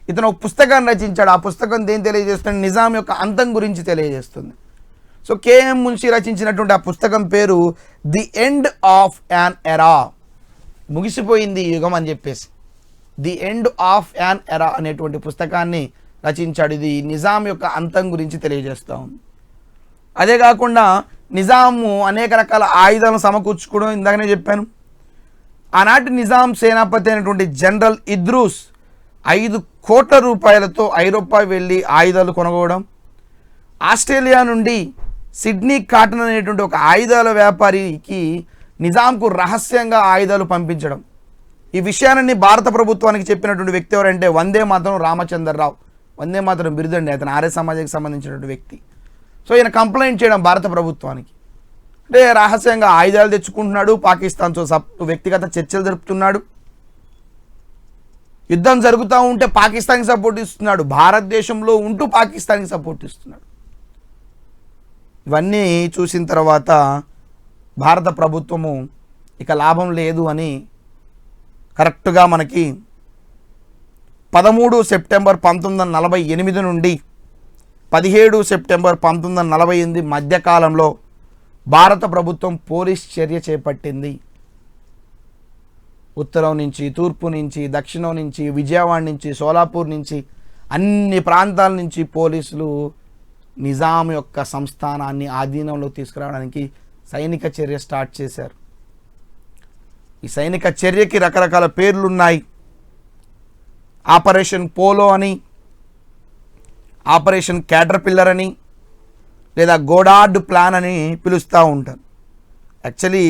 ఇతను ఒక పుస్తకాన్ని రచించాడు. ఆ పుస్తకం దేని తెలియజేస్తుంది? నిజాం యొక్క అంతం గురించి తెలియజేస్తుంది. సో కేఎం మున్షి రచించినటువంటి ఆ పుస్తకం పేరు ది ఎండ్ ఆఫ్ యాన్ ఎరా, ముగిసిపోయింది యుగం అని చెప్పేసి. ది ఎండ్ ఆఫ్ యాన్ ఎరా అనేటువంటి పుస్తకాన్ని రచించాడు. ఇది నిజాం యొక్క అంతం గురించి తెలియజేస్తూ ఉంది. అదే కాకుండా నిజాము అనేక రకాల ఆయుధాలను సమకూర్చుకోవడం ఇందాకనే చెప్పాను. ఆనాటి నిజాం సేనాపతి అయినటువంటి జనరల్ ఇద్రూస్ 5 కోట్ల రూపాయలతో ఐరోపా వెళ్ళి ఆయుధాలు కొనుగోవడం, ఆస్ట్రేలియా నుండి సిడ్నీ కాటన్ అనేటువంటి ఒక ఆయుధాల వ్యాపారికి నిజాంకు రహస్యంగా ఆయుధాలు పంపించడం. ఈ విషయాన్ని భారత ప్రభుత్వానికి చెప్పినటువంటి వ్యక్తి ఎవరంటే వందే మాతరం రామచంద్రరావు. వందే మాతరం బిరుదండి, అతను ఆర్య సమాజానికి సంబంధించినటువంటి వ్యక్తి. సో ఈయన కంప్లైంట్ చేయడం భారత ప్రభుత్వానికి, అంటే రహస్యంగా ఆయుధాలు తెచ్చుకుంటున్నాడు, పాకిస్తాన్తో వ్యక్తిగత చర్చలు జరుపుతున్నాడు, యుద్ధం జరుగుతూ ఉంటే పాకిస్తాన్కి సపోర్ట్ ఇస్తున్నాడు, భారతదేశంలో ఉంటూ పాకిస్తాన్కి సపోర్ట్ ఇస్తున్నాడు. ఇవన్నీ చూసిన తర్వాత భారత ప్రభుత్వము ఇక లాభం లేదు అని కరెక్ట్గా మనకి 13 సెప్టెంబర్ 1948 నుండి 17 సెప్టెంబర్ 1948 మధ్యకాలంలో భారత ప్రభుత్వం పోలీస్ చర్య చేపట్టింది. ఉత్తరం నుంచి, తూర్పు నుంచి, దక్షిణం నుంచి, విజయవాడ నుంచి, సోలాపూర్ నుంచి, అన్ని ప్రాంతాల నుంచి పోలీసులు నిజాం యొక్క సంస్థానాన్ని ఆధీనంలో తీసుకురావడానికి సైనిక చర్య స్టార్ట్ చేశారు. ఈ సైనిక చర్యకి రకరకాల పేర్లున్నాయి. ఆపరేషన్ పోలో అని, ఆపరేషన్ క్యాటర్పిల్లర్ అని, లేదా గోడార్డ్ ప్లాన్ అని పిలుస్తూ ఉంటారు. యాక్చువల్లీ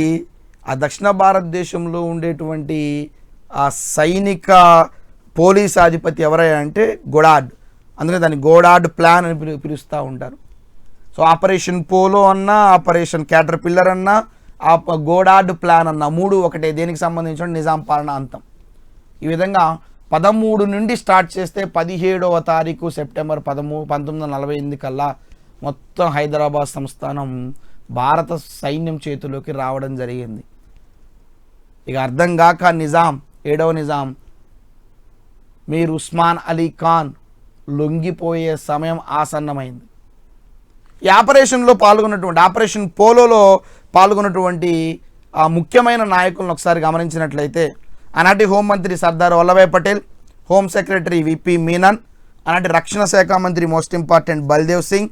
ఆ దక్షిణ భారతదేశంలో ఉండేటువంటి ఆ సైనిక పోలీస్ అధిపతి ఎవరయ్యా అంటే గోడార్డ్, అందుకే దాన్ని గోడార్డ్ ప్లాన్ అని పిలుస్తూ ఉంటారు. సో ఆపరేషన్ పోలో అన్నా, ఆపరేషన్ క్యాటర్పిల్లర్ అన్నా, గోడార్డ్ ప్లాన్ అన్న 3 ఒకటే, దేనికి సంబంధించిన నిజాం పాలన అంతం. ఈ విధంగా 13 నుండి స్టార్ట్ చేస్తే 17వ తారీఖు సెప్టెంబర్ 1948 కల్లా మొత్తం హైదరాబాద్ సంస్థానం భారత సైన్యం చేతిలోకి రావడం జరిగింది. ఇక అర్థం కాక నిజాం 7వ నిజాం మీర్ ఉస్మాన్ అలీ ఖాన్ లొంగిపోయే సమయం ఆసన్నమైంది. ఈ ఆపరేషన్లో పాల్గొన్నటువంటి ఆపరేషన్ పోలోలో పాల్గొన్నటువంటి ఆ ముఖ్యమైన నాయకులను ఒకసారి గమనించినట్లయితే ఆనాటి హోంమంత్రి Sardar Vallabhbhai Patel, home secretary V P Menon, ఆనాటి రక్షణ శాఖ మంత్రి మోస్ట్ ఇంపార్టెంట్ బల్దేవ్ సింగ్,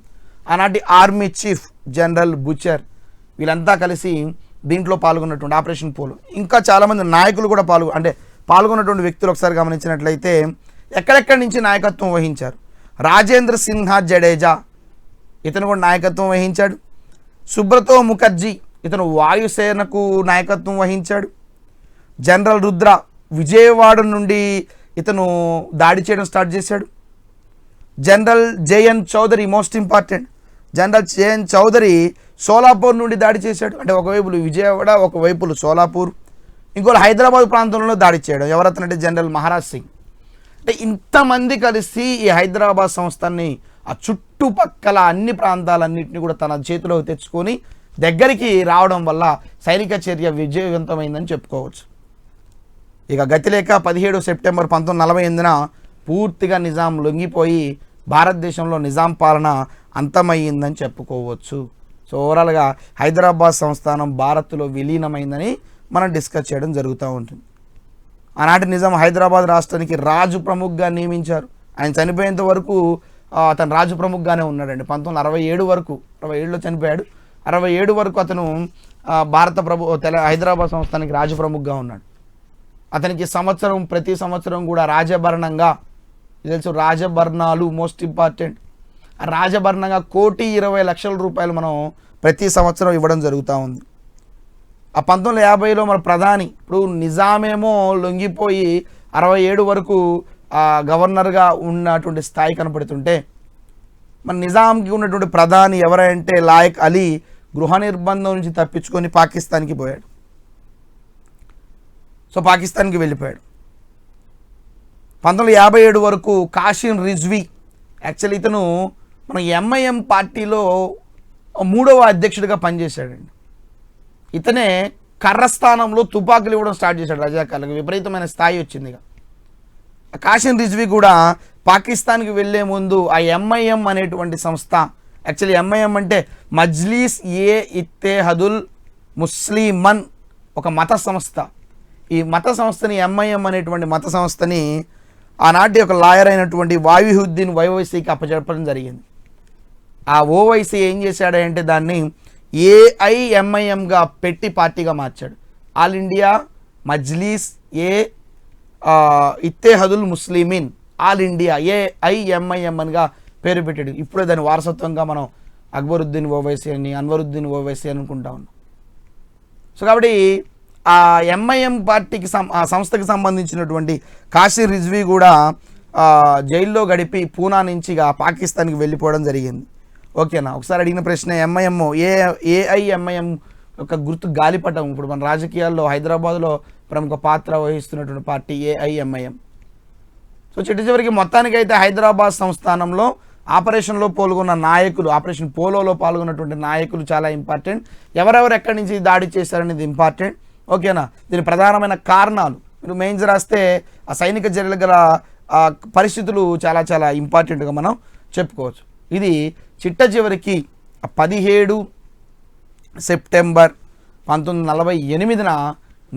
ఆనాటి ఆర్మీ చీఫ్ జనరల్ బుచర్, వీళ్ళంతా కలిసి దీంట్లో పాల్గొన్నటువంటి ఆపరేషన్ పోలో. ఇంకా చాలామంది నాయకులు కూడా పాల్గొన్నటువంటి వ్యక్తులు ఒకసారి గమనించినట్లయితే ఎక్కడెక్కడి నుంచి నాయకత్వం వహించారు. రాజేంద్ర సిన్హా జడేజా ఇతను కూడా నాయకత్వం వహించాడు. సుబ్రతో ముఖర్జీ ఇతను వాయుసేనకు నాయకత్వం వహించాడు. జనరల్ రుద్ర విజయవాడ నుండి ఇతను దాడి చేయడం స్టార్ట్ చేశాడు. General J N Chaudhuri most important general J N Chaudhuri Solapur నుండి దాడి చేశాడు. అంటే ఒకవైపు విజయవాడ, ఒకవైపు సోలాపూర్, ఇంకోటి హైదరాబాద్ ప్రాంతంలో దాడి చేయడం. ఎవరతనంటే జనరల్ మహారాజ్ సింగ్. అంటే ఇంతమంది కలిసి ఈ హైదరాబాద్ సంస్థని ఆ చుట్టుపక్కల అన్ని ప్రాంతాలన్నింటినీ కూడా తన చేతిలోకి తెచ్చుకొని దగ్గరికి రావడం వల్ల సైనిక చర్య విజయవంతమైందని చెప్పుకోవచ్చు. ఇక గతిలేక 17 సెప్టెంబర్ 1948న పూర్తిగా నిజాం లొంగిపోయి భారతదేశంలో నిజాం పాలన అంతమయ్యిందని చెప్పుకోవచ్చు. సో ఓవరాల్గా హైదరాబాద్ సంస్థానం భారత్లో విలీనమైందని మనం డిస్కస్ చేయడం జరుగుతూ ఉంటుంది. ఆనాటి నిజాం హైదరాబాద్ రాష్ట్రానికి రాజు ప్రముఖగా నియమించారు. ఆయన చనిపోయేంత వరకు అతను రాజు ప్రముఖగానే ఉన్నాడండి. 1967 వరకు, 67లో చనిపోయాడు. 67 వరకు అతను హైదరాబాద్ సంస్థానికి రాజు ప్రముఖగా ఉన్నాడు. అతనికి ప్రతి సంవత్సరం కూడా రాజభరణంగా తెలుసు, రాజభరణాలు మోస్ట్ ఇంపార్టెంట్. రాజభరణంగా 1,20,00,000 రూపాయలు మనం ప్రతి సంవత్సరం ఇవ్వడం జరుగుతూ ఉంది. ఆ 1950లో మన ప్రధాని ఇప్పుడు నిజామేమో లొంగిపోయి 67 వరకు గవర్నర్గా ఉన్నటువంటి స్థాయి కనపడుతుంటే మన నిజాంకి ఉన్నటువంటి ప్రధాని ఎవరంటే లాయక్ అలీ గృహ నిర్బంధం నుంచి తప్పించుకొని పాకిస్తాన్కి పోయాడు. సో పాకిస్తాన్కి వెళ్ళిపోయాడు. 1957 వరకు కాసిం రిజ్వీ, యాక్చువల్లీ ఇతను మన ఎంఐఎం పార్టీలో 3వ అధ్యక్షుడిగా పనిచేశాడండి. ఇతనే కర్రస్థానంలో తుపాకులు ఇవ్వడం స్టార్ట్ చేశాడు. రజాకార్లకు విపరీతమైన స్థాయి వచ్చింది. కాసిం రిజ్వీ కూడా పాకిస్తాన్కి వెళ్ళే ముందు ఆ ఎంఐఎం అనేటువంటి సంస్థ, యాక్చువల్లీ ఎంఐఎం అంటే మజ్లీస్ ఏ ఇత్తేహదుల్ ముస్లిమన్, ఒక మత సంస్థ. ఈ మత సంస్థని ఎంఐఎం అనేటువంటి మత సంస్థని ఆనాటి ఒక లాయర్ అయినటువంటి వాయుద్దీన్ ఓవైసీకి అప్పచెప్పడం జరిగింది. ఆ ఓవైసీ ఏం చేశాడంటే దాన్ని ఏఐఎంఐఎంగా పెట్టి పార్టీగా మార్చాడు. ఆల్ ఇండియా మజ్లీస్ ఏ Ittehadul Muslimeen, all India AIMIM అనిగా పేరు పెట్టాడు. ఇప్పుడే దాని వారసత్వంగా మనం అక్బరుద్దీన్ ఓవైసీ అని, అన్వరుద్దీన్ ఓవైసీ అనుకుంటా ఉన్నాం. సో కాబట్టి ఆ ఎంఐఎం పార్టీకి ఆ సంస్థకి సంబంధించినటువంటి కాసిం రిజ్వీ కూడా జైల్లో గడిపి పూనా నుంచి పాకిస్తాన్కి వెళ్ళిపోవడం జరిగింది. ఓకేనా. ఒకసారి అడిగిన ప్రశ్న ఎంఐఎం ఏఐఎంఐఎం యొక్క గుర్తు గాలిపటం. ఇప్పుడు మన రాజకీయాల్లో హైదరాబాద్లో ప్రముఖ పాత్ర వహిస్తున్నటువంటి పార్టీ ఏఐఎంఐఎం. సో చివరికి మొత్తానికైతే హైదరాబాద్ సంస్థానంలో ఆపరేషన్లో పాల్గొన్న నాయకులు, ఆపరేషన్ పోలోలో పాల్గొన్నటువంటి నాయకులు చాలా ఇంపార్టెంట్. ఎవరెవరు ఎక్కడి నుంచి దాడి చేశారనేది ఇంపార్టెంట్. ఓకేనా. దీని ప్రధానమైన కారణాలు మీరు మెయిన్స్ రాస్తే ఆ సైనిక చర్యలు గల పరిస్థితులు చాలా చాలా ఇంపార్టెంట్గా మనం చెప్పుకోవచ్చు. ఇది చిట్ట చివరికి 17 సెప్టెంబర్ 1948న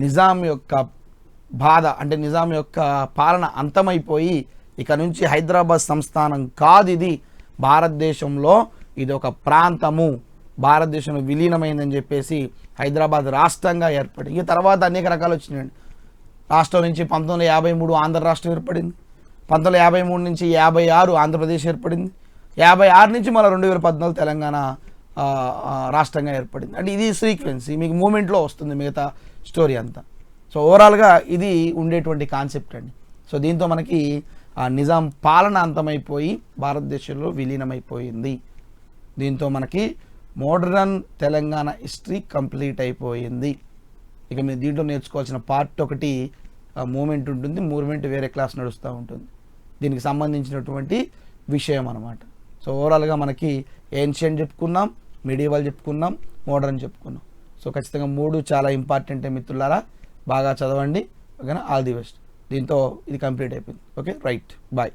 నిజాం యొక్క బాధ, అంటే నిజాం యొక్క పాలన అంతమైపోయి ఇక నుంచి హైదరాబాద్ సంస్థానం కాదు, ఇది భారతదేశంలో ఇది ఒక ప్రాంతము, భారతదేశంలో విలీనమైందని చెప్పేసి హైదరాబాద్ రాష్ట్రంగా ఏర్పడింది. ఈ తర్వాత అనేక రకాలు వచ్చినాయండి. రాష్ట్రం నుంచి 1953 ఆంధ్ర రాష్ట్రం ఏర్పడింది. 1953 నుంచి 56 ఆంధ్రప్రదేశ్ ఏర్పడింది. 56 నుంచి మళ్ళీ 2014 తెలంగాణ రాష్ట్రంగా ఏర్పడింది. అంటే ఇది సీక్వెన్సీ మీకు మూమెంట్లో వస్తుంది మిగతా స్టోరీ అంతా. సో ఓవరాల్గా ఇది ఉండేటువంటి కాన్సెప్ట్ అండి. సో దీంతో మనకి నిజాం పాలన అంతమైపోయి భారతదేశంలో విలీనమైపోయింది. దీంతో మనకి మోడర్న్ తెలంగాణ హిస్టరీ కంప్లీట్ అయిపోయింది. ఇక మీరు దీంట్లో నేర్చుకోవాల్సిన పార్ట్ ఒకటి మూమెంట్ ఉంటుంది, మూవ్మెంట్ వేరే క్లాస్ నడుస్తూ ఉంటుంది. దీనికి సంబంధించినటువంటి విషయం అనమాట. సో ఓవరాల్గా మనకి ఏన్షియంట్ చెప్పుకున్నాం, మిడివల్ చెప్పుకున్నాం, మోడర్న్ చెప్పుకున్నాం. సో ఖచ్చితంగా 3 చాలా ఇంపార్టెంట్ మిత్రులారా, బాగా చదవండి. ఓకేనా, ఆల్ ది బెస్ట్. దీంతో ఇది కంప్లీట్ అయిపోయింది. Okay, right, bye.